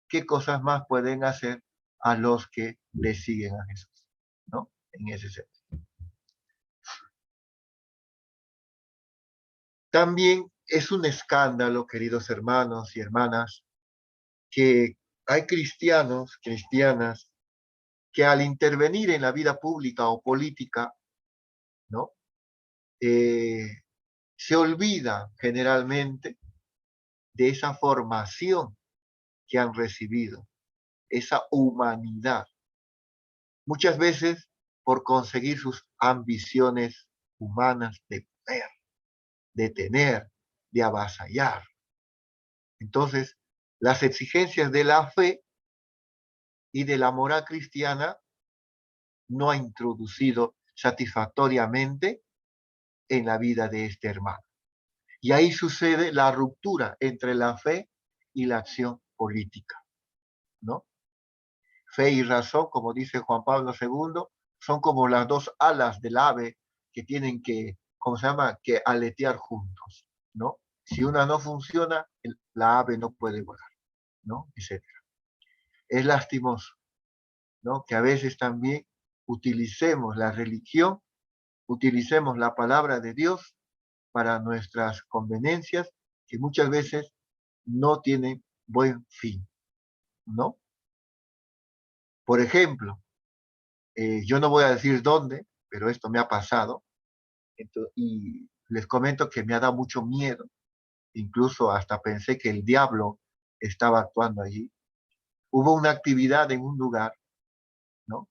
¿qué cosas más pueden hacer a los que le siguen a Jesús? ¿No? En ese sentido. También es un escándalo, queridos hermanos y hermanas, que hay cristianos, cristianas, que al intervenir en la vida pública o política, ¿no? Eh, se olvida generalmente de esa formación que han recibido, esa humanidad. Muchas veces por conseguir sus ambiciones humanas de poder, de tener, de avasallar. Entonces, las exigencias de la fe y de la moral cristiana no ha introducido satisfactoriamente en la vida de este hermano. Y ahí sucede la ruptura entre la fe y la acción política, ¿no? Fe y razón, como dice Juan Pablo II, son como las dos alas del ave que tienen que, ¿cómo se llama?, que aletear juntos, ¿no? Si una no funciona, la ave no puede volar, ¿no? Etcétera. Es lastimoso, ¿no? Que a veces también utilicemos la religión, utilicemos la palabra de Dios para nuestras conveniencias, que muchas veces no tienen buen fin, ¿no? Por ejemplo, yo no voy a decir dónde, pero esto me ha pasado, y les comento que me ha dado mucho miedo, incluso hasta pensé que el diablo estaba actuando allí. Hubo una actividad en un lugar, ¿no?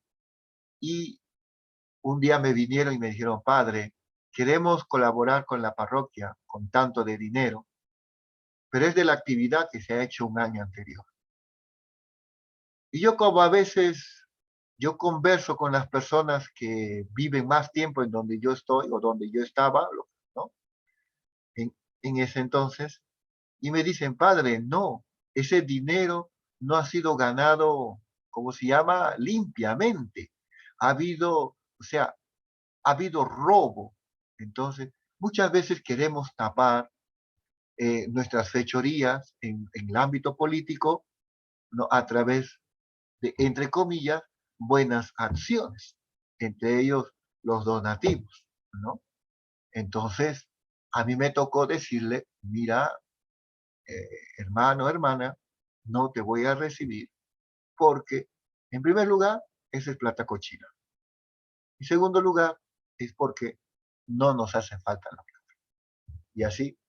Y un día me vinieron y me dijeron, padre, queremos colaborar con la parroquia con tanto de dinero, pero es de la actividad que se ha hecho un año anterior. Y yo como a veces, yo converso con las personas que viven más tiempo en donde yo estoy o donde yo estaba, ¿no? En ese entonces, y me dicen, padre, no, ese dinero no ha sido ganado, ¿cómo se llama? Limpiamente. Ha habido, o sea, ha habido robo. Entonces, muchas veces queremos tapar nuestras fechorías en el ámbito político, ¿no? A través de, entre comillas, buenas acciones, entre ellos los donativos, ¿no? Entonces, a mí me tocó decirle, mira, hermano, hermana, no te voy a recibir porque, en primer lugar, esa es plata cochina. En segundo lugar, es porque no nos hace falta la plata. Y así,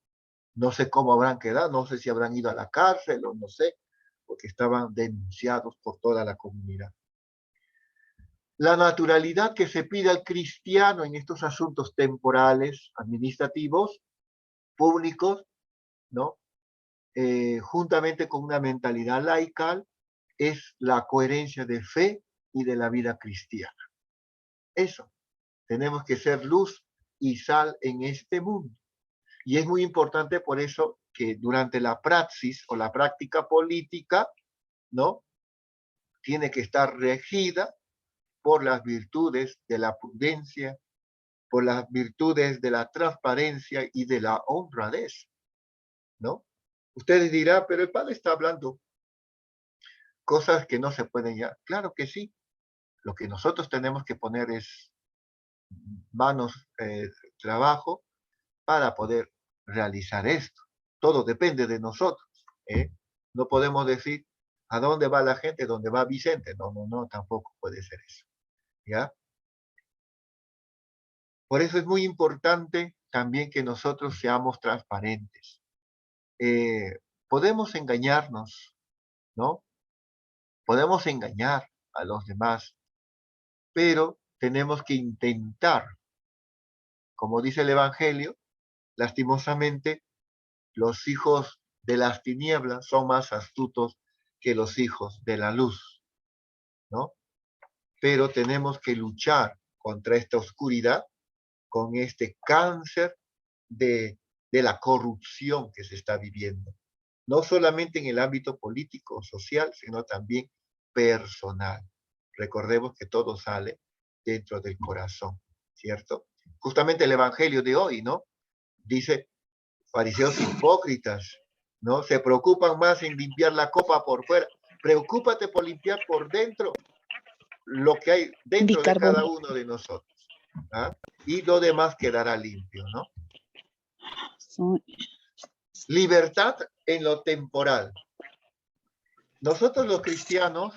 no sé cómo habrán quedado, no sé si habrán ido a la cárcel o no sé, porque estaban denunciados por toda la comunidad. La naturalidad que se pide al cristiano en estos asuntos temporales, administrativos, públicos, ¿no? Juntamente con una mentalidad laical, es la coherencia de fe y de la vida cristiana. Eso, tenemos que ser luz y sal en este mundo. Y es muy importante por eso que durante la praxis o la práctica política, ¿no? Tiene que estar regida por las virtudes de la prudencia, por las virtudes de la transparencia y de la honradez, ¿no? Ustedes dirán, pero el padre está hablando cosas que no se pueden ya. Claro que sí. Lo que nosotros tenemos que poner es manos, trabajo para poder realizar esto. Todo depende de nosotros. ¿Eh? No podemos decir a dónde va la gente, dónde va Vicente. No, no, no, tampoco puede ser eso. ¿Ya? Por eso es muy importante también que nosotros seamos transparentes. Podemos engañarnos, ¿no? Podemos engañar a los demás, pero tenemos que intentar, como dice el Evangelio, lastimosamente, los hijos de las tinieblas son más astutos que los hijos de la luz, ¿no? Pero tenemos que luchar contra esta oscuridad, con este cáncer de la corrupción que se está viviendo, no solamente en el ámbito político, social, sino también personal. Recordemos que todo sale dentro del corazón, ¿cierto? Justamente el Evangelio de hoy, ¿no? Dice, fariseos hipócritas, ¿no? Se preocupan más en limpiar la copa por fuera. Preocúpate por limpiar por dentro lo que hay dentro de cada Bicarbonate. uno de nosotros. ¿Ah? Y lo demás quedará limpio, ¿no? Libertad en lo temporal. Nosotros los cristianos,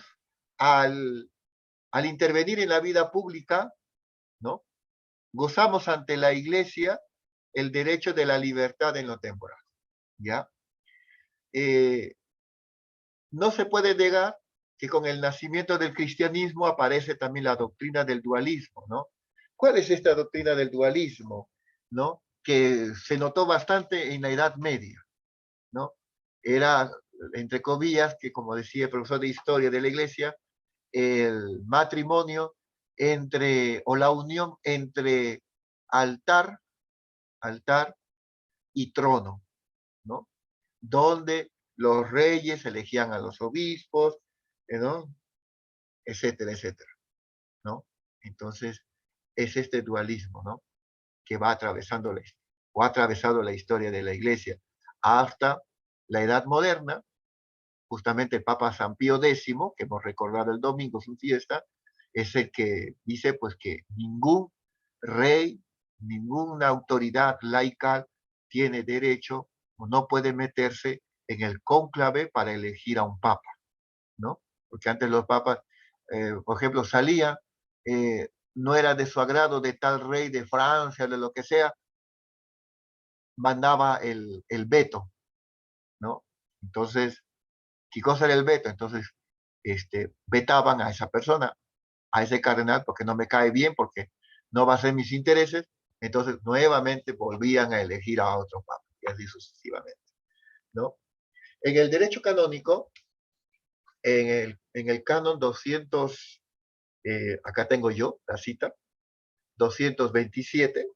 al intervenir en la vida pública, ¿no? Gozamos ante la iglesia el derecho de la libertad en lo temporal, ¿ya? No se puede negar que con el nacimiento del cristianismo aparece también la doctrina del dualismo, ¿no? ¿Cuál es esta doctrina del dualismo, ¿no? Que se notó bastante en la Edad Media, ¿no? Era, entre comillas, que como decía el profesor de historia de la iglesia, el matrimonio entre, o la unión entre altar, altar y trono, ¿no? Donde los reyes elegían a los obispos, ¿no? Etcétera, etcétera, ¿no? Entonces, es este dualismo, ¿no? Que va atravesando o ha atravesado la historia de la iglesia hasta la edad moderna. Justamente el Papa San Pío X, que hemos recordado el domingo, su fiesta, es el que dice pues que ningún rey, ninguna autoridad laical tiene derecho o no puede meterse en el cónclave para elegir a un papa, ¿no? Porque antes los papas, por ejemplo, salían, no era de su agrado de tal rey de Francia, de lo que sea, mandaba el veto, ¿no? Entonces, ¿qué cosa era el veto? Entonces, vetaban a esa persona, a ese cardenal, porque no me cae bien, porque no va a ser mis intereses. Entonces, nuevamente volvían a elegir a otro papa, y así sucesivamente, ¿no? En el derecho canónico, en el canon 200, acá tengo yo la cita, 227,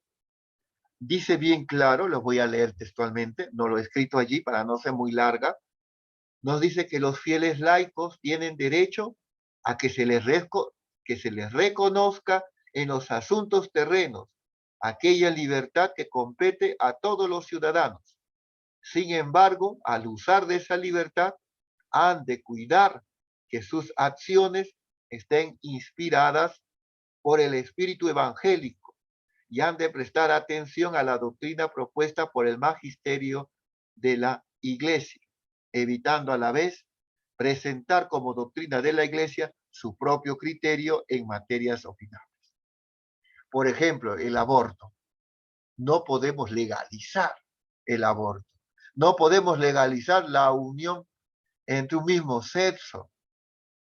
dice bien claro, lo voy a leer textualmente, no lo he escrito allí para no ser muy larga, nos dice que los fieles laicos tienen derecho a que se les reconozca en los asuntos terrenos aquella libertad que compete a todos los ciudadanos. Sin embargo, al usar de esa libertad, han de cuidar que sus acciones estén inspiradas por el espíritu evangélico y han de prestar atención a la doctrina propuesta por el magisterio de la Iglesia, evitando a la vez presentar como doctrina de la Iglesia su propio criterio en materias opinables. Por ejemplo, el aborto. No podemos legalizar el aborto. No podemos legalizar la unión entre un mismo sexo,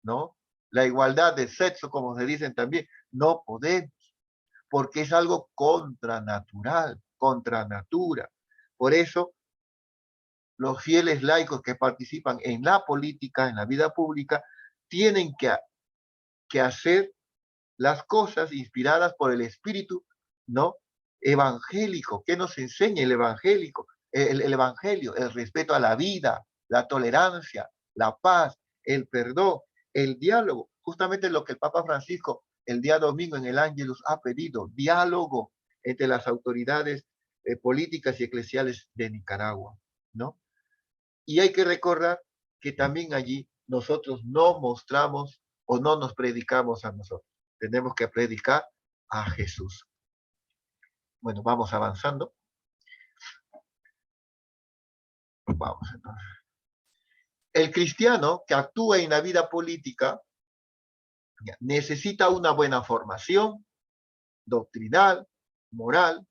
¿no? la igualdad de sexo, como se dicen también, no podemos, porque es algo contranatural, contra natura. Por eso, los fieles laicos que participan en la política, en la vida pública, tienen que hacer las cosas inspiradas por el espíritu, ¿no? Evangélico. ¿Qué nos enseña el evangélico? El evangelio, el respeto a la vida, la tolerancia, la paz, el perdón, el diálogo. Justamente lo que el Papa Francisco el día domingo en el Ángelus ha pedido, diálogo entre las autoridades políticas y eclesiales de Nicaragua, ¿no? Y hay que recordar que también allí nosotros no mostramos o no nos predicamos a nosotros. Tenemos que predicar a Jesús. Bueno, vamos avanzando. Vamos entonces. El cristiano que actúa en la vida política necesita una buena formación doctrinal, moral.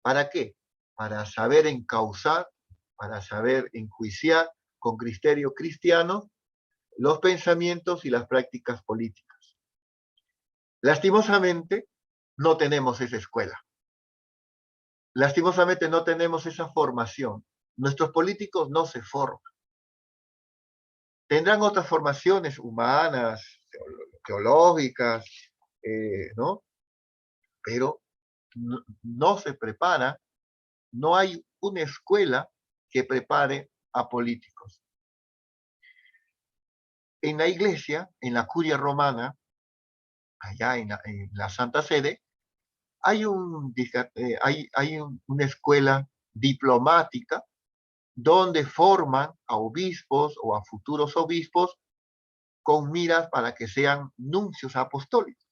¿Para qué? Para saber encauzar, para saber enjuiciar con criterio cristiano los pensamientos y las prácticas políticas. Lastimosamente, no tenemos esa escuela. Lastimosamente, no tenemos esa formación. Nuestros políticos no se forman. Tendrán otras formaciones humanas, teológicas, ¿no? Pero no se prepara, no hay una escuela que prepare a políticos. En la iglesia, en la curia romana, allá en la Santa Sede, hay una escuela diplomática donde forman a obispos o a futuros obispos con miras para que sean nuncios apostólicos.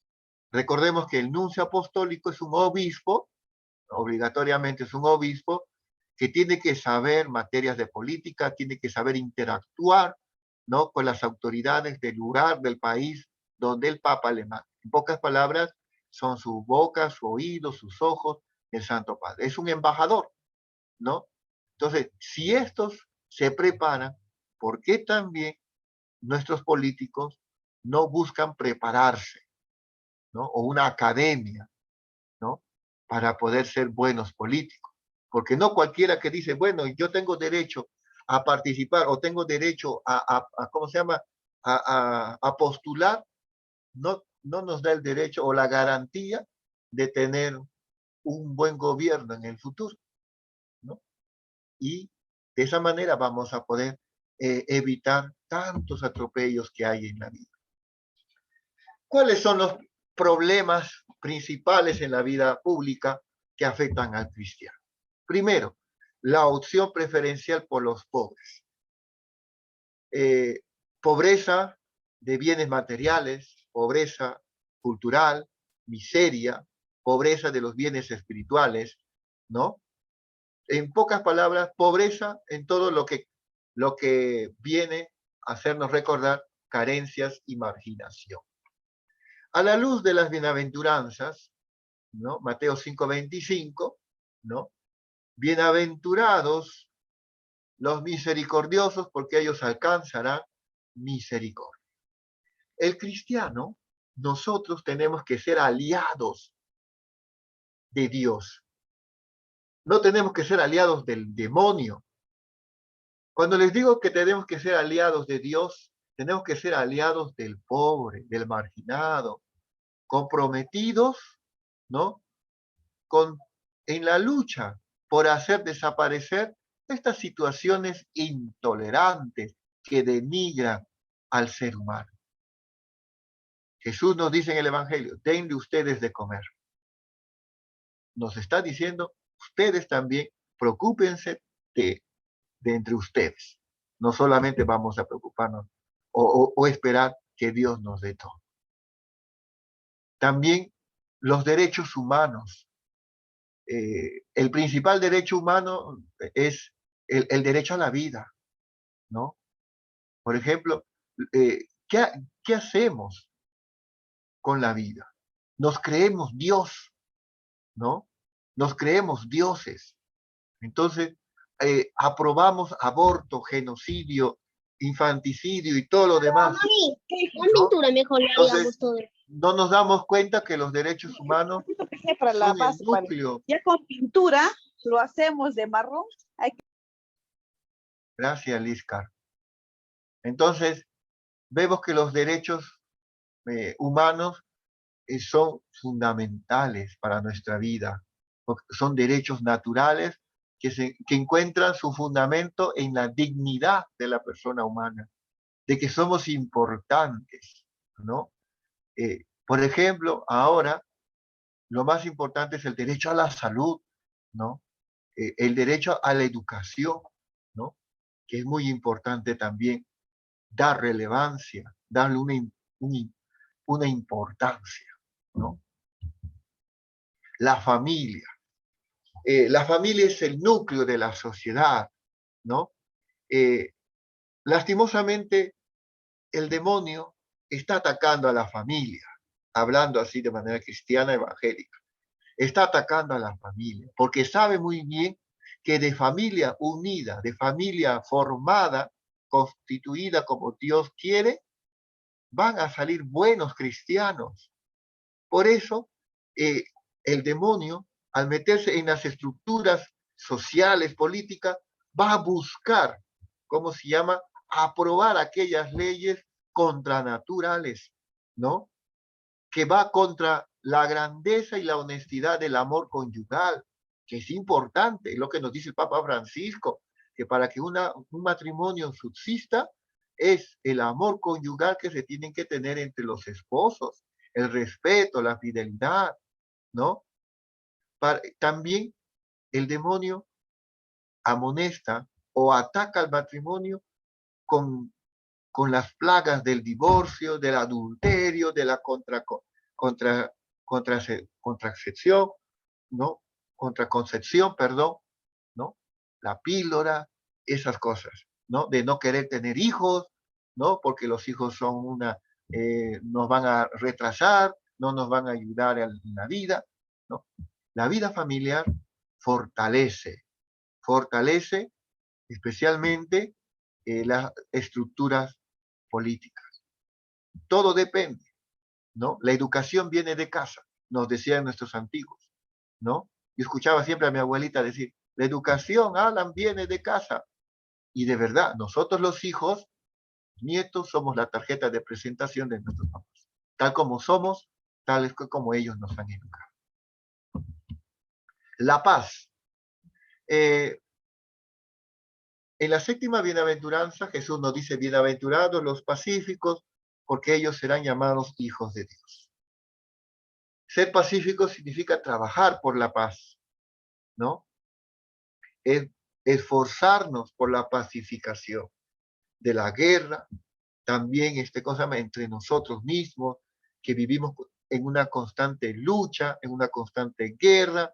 Recordemos que el nuncio apostólico es un obispo, obligatoriamente es un obispo, que tiene que saber materias de política, tiene que saber interactuar, ¿no?, con las autoridades del lugar, del país donde el Papa le manda. En pocas palabras, son su boca, su oído, sus ojos, el Santo Padre. Es un embajador, ¿no? Entonces, si estos se preparan, ¿por qué también nuestros políticos no buscan prepararse, ¿no?, o una academia, ¿no?, para poder ser buenos políticos? Porque no cualquiera que dice, bueno, yo tengo derecho a participar o tengo derecho a ¿cómo se llama?, a postular, no nos da el derecho o la garantía de tener un buen gobierno en el futuro, ¿no? Y de esa manera vamos a poder evitar tantos atropellos que hay en la vida. ¿Cuáles son los problemas principales en la vida pública que afectan al cristiano? Primero, la opción preferencial por los pobres. Pobreza de bienes materiales, pobreza cultural, miseria, pobreza de los bienes espirituales, ¿no? En pocas palabras, pobreza en todo lo que viene a hacernos recordar carencias y marginación. A la luz de las bienaventuranzas, ¿no?, Mateo 5:25, ¿no?, bienaventurados los misericordiosos, porque ellos alcanzarán misericordia. El cristiano, nosotros tenemos que ser aliados de Dios. No tenemos que ser aliados del demonio. Cuando les digo que tenemos que ser aliados de Dios, tenemos que ser aliados del pobre, del marginado, comprometidos, ¿no?, en la lucha por hacer desaparecer estas situaciones intolerantes que denigran al ser humano. Jesús nos dice en el Evangelio, denle ustedes de comer. Nos está diciendo, ustedes también preocúpense de entre ustedes. No solamente vamos a preocuparnos o esperar que Dios nos dé todo. También los derechos humanos. El principal derecho humano es el derecho a la vida, ¿no? Por ejemplo, ¿qué hacemos con la vida? Nos creemos Dios, ¿no? Nos creemos dioses. Entonces, aprobamos aborto, genocidio infanticidio y todo lo demás, Mami, en ¿no? pintura mejor le haríamos Entonces, todo. no nos damos cuenta que los derechos humanos Para la son el base, vale. núcleo. Ya con pintura lo hacemos de marrón. Gracias, Lizcar. Entonces, vemos que los derechos humanos son fundamentales para nuestra vida, porque son derechos naturales que encuentran su fundamento en la dignidad de la persona humana, de que somos importantes, ¿no? Por ejemplo, ahora lo más importante es el derecho a la salud, ¿no? El derecho a la educación, ¿no? Que es muy importante también dar relevancia, darle una importancia, ¿no? La familia. La familia es el núcleo de la sociedad, ¿no? Lastimosamente, el demonio está atacando a la familia, hablando así de manera cristiana evangélica. Está atacando a la familia, porque sabe muy bien que de familia unida, de familia formada, constituida como Dios quiere, van a salir buenos cristianos. Por eso, el demonio, al meterse en las estructuras sociales, políticas, va a buscar, ¿cómo se llama?, aprobar aquellas leyes contranaturales, ¿no? Que va contra la grandeza y la honestidad del amor conyugal, que es importante, lo que nos dice el Papa Francisco, que para que un matrimonio subsista es el amor conyugal que se tienen que tener entre los esposos, el respeto, la fidelidad, ¿no? También el demonio amonesta o ataca al matrimonio con las plagas del divorcio, del adulterio, de la contracepción, ¿no? Contraconcepción, perdón, ¿no? La píldora, esas cosas, ¿no? De no querer tener hijos, ¿no? Porque los hijos son nos van a retrasar, no nos van a ayudar en la vida, ¿no? La vida familiar fortalece especialmente las estructuras políticas. Todo depende, ¿no? La educación viene de casa, nos decían nuestros antiguos, ¿no? Yo escuchaba siempre a mi abuelita decir, la educación, Alan, viene de casa. Y de verdad, nosotros los hijos, nietos, somos la tarjeta de presentación de nuestros papás. Tal como somos, tal es como ellos nos han educado. La paz. En la séptima bienaventuranza, Jesús nos dice, bienaventurados los pacíficos, porque ellos serán llamados hijos de Dios. Ser pacífico significa trabajar por la paz, ¿no? Esforzarnos por la pacificación de la guerra, también entre nosotros mismos, que vivimos en una constante lucha, en una constante guerra,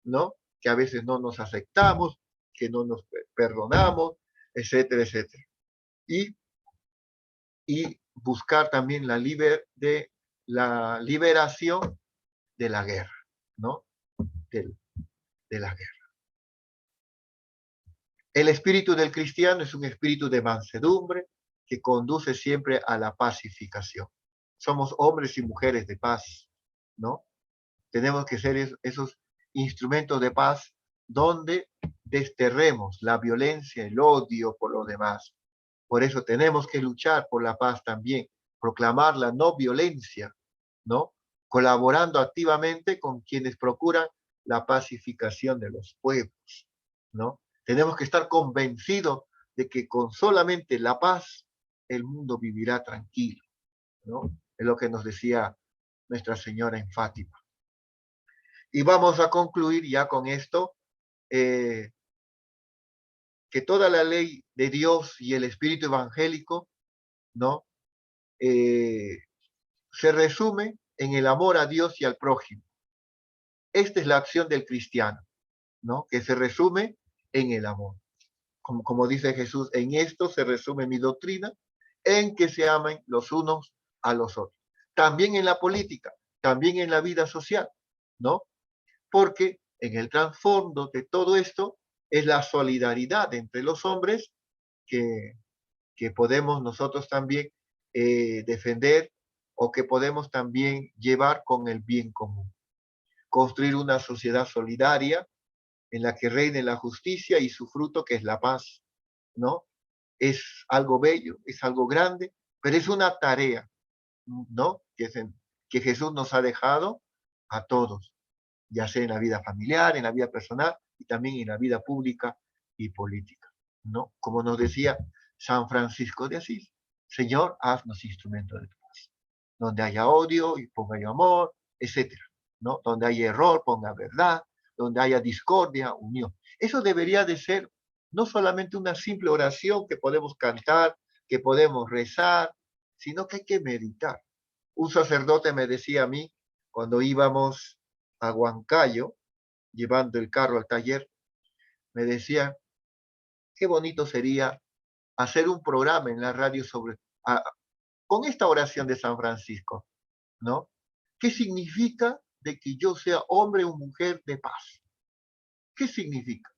¿no? Que a veces no nos aceptamos, que no nos perdonamos, etcétera, etcétera. Y buscar también la liberación de la guerra, ¿no? De la guerra. El espíritu del cristiano es un espíritu de mansedumbre que conduce siempre a la pacificación. Somos hombres y mujeres de paz, ¿no? Tenemos que ser esos instrumentos de paz donde desterremos la violencia, el odio por los demás. Por eso tenemos que luchar por la paz también, proclamar la no violencia, ¿no? Colaborando activamente con quienes procuran la pacificación de los pueblos, ¿no? Tenemos que estar convencidos de que con solamente la paz el mundo vivirá tranquilo, ¿no? Es lo que nos decía Nuestra Señora en Fátima. Y vamos a concluir ya con esto, que toda la ley de Dios y el espíritu evangélico, ¿no? Se resume en el amor a Dios y al prójimo. Esta es la acción del cristiano, ¿no? Que se resume en el amor. Como dice Jesús, en esto se resume mi doctrina, en que se amen los unos a los otros. También en la política, también en la vida social, ¿no? Porque en el trasfondo de todo esto es la solidaridad entre los hombres que que podemos nosotros también defender o que podemos también llevar con el bien común. Construir una sociedad solidaria en la que reine la justicia y su fruto, que es la paz, ¿no? Es algo bello, es algo grande, pero es una tarea, ¿no? Que Jesús nos ha dejado a todos, ya sea en la vida familiar, en la vida personal y también en la vida pública y política, ¿no? Como nos decía San Francisco de Asís, Señor, haznos instrumentos de tu paz. Donde haya odio y ponga yo amor, etcétera, ¿no? Donde haya error, ponga verdad, donde haya discordia, unión. Eso debería de ser no solamente una simple oración que podemos cantar, que podemos rezar, sino que hay que meditar. Un sacerdote me decía a mí, cuando íbamos a Huancayo, llevando el carro al taller, me decía, qué bonito sería hacer un programa en la radio sobre, con esta oración de San Francisco, ¿no? ¿Qué significa de que yo sea hombre o mujer de paz? ¿Qué significa?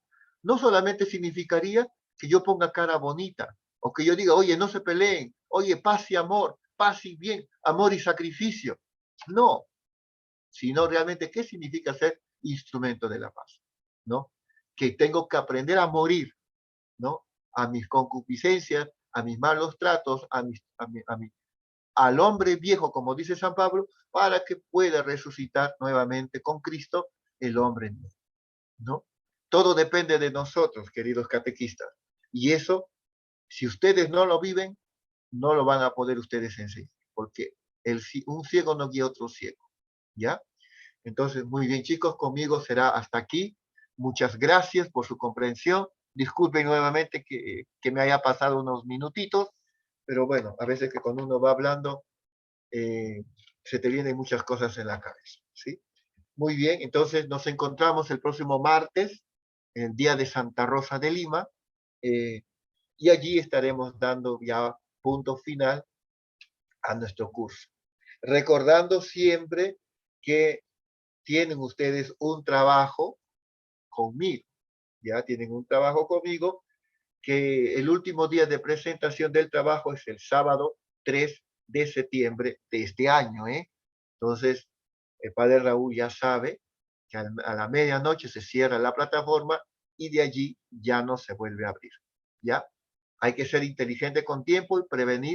No solamente significaría que yo ponga cara bonita o que yo diga, oye, no se peleen, oye, paz y amor, paz y bien, amor y sacrificio. No, sino realmente qué significa ser instrumento de la paz, ¿no? Que tengo que aprender a morir, ¿no? A mis concupiscencias, a mis malos tratos, al hombre viejo, como dice San Pablo, para que pueda resucitar nuevamente con Cristo el hombre nuevo, ¿no? Todo depende de nosotros, queridos catequistas. Y eso, si ustedes no lo viven, no lo van a poder ustedes enseñar, porque un ciego no guía a otro ciego, ¿ya? Entonces, muy bien, chicos, conmigo será hasta aquí. Muchas gracias por su comprensión. Disculpen nuevamente que me haya pasado unos minutitos, pero bueno, a veces que cuando uno va hablando, se te vienen muchas cosas en la cabeza, ¿sí? Muy bien, entonces nos encontramos el próximo martes, el día de Santa Rosa de Lima, eh, y allí estaremos dando ya punto final a nuestro curso. Recordando siempre que tienen ustedes un trabajo conmigo, ya tienen un trabajo conmigo, que el último día de presentación del trabajo es el sábado 3 de septiembre de este año, ¿eh? Entonces, el padre Raúl ya sabe que a la medianoche se cierra la plataforma y de allí ya no se vuelve a abrir, ¿ya? Hay que ser inteligente con tiempo y prevenir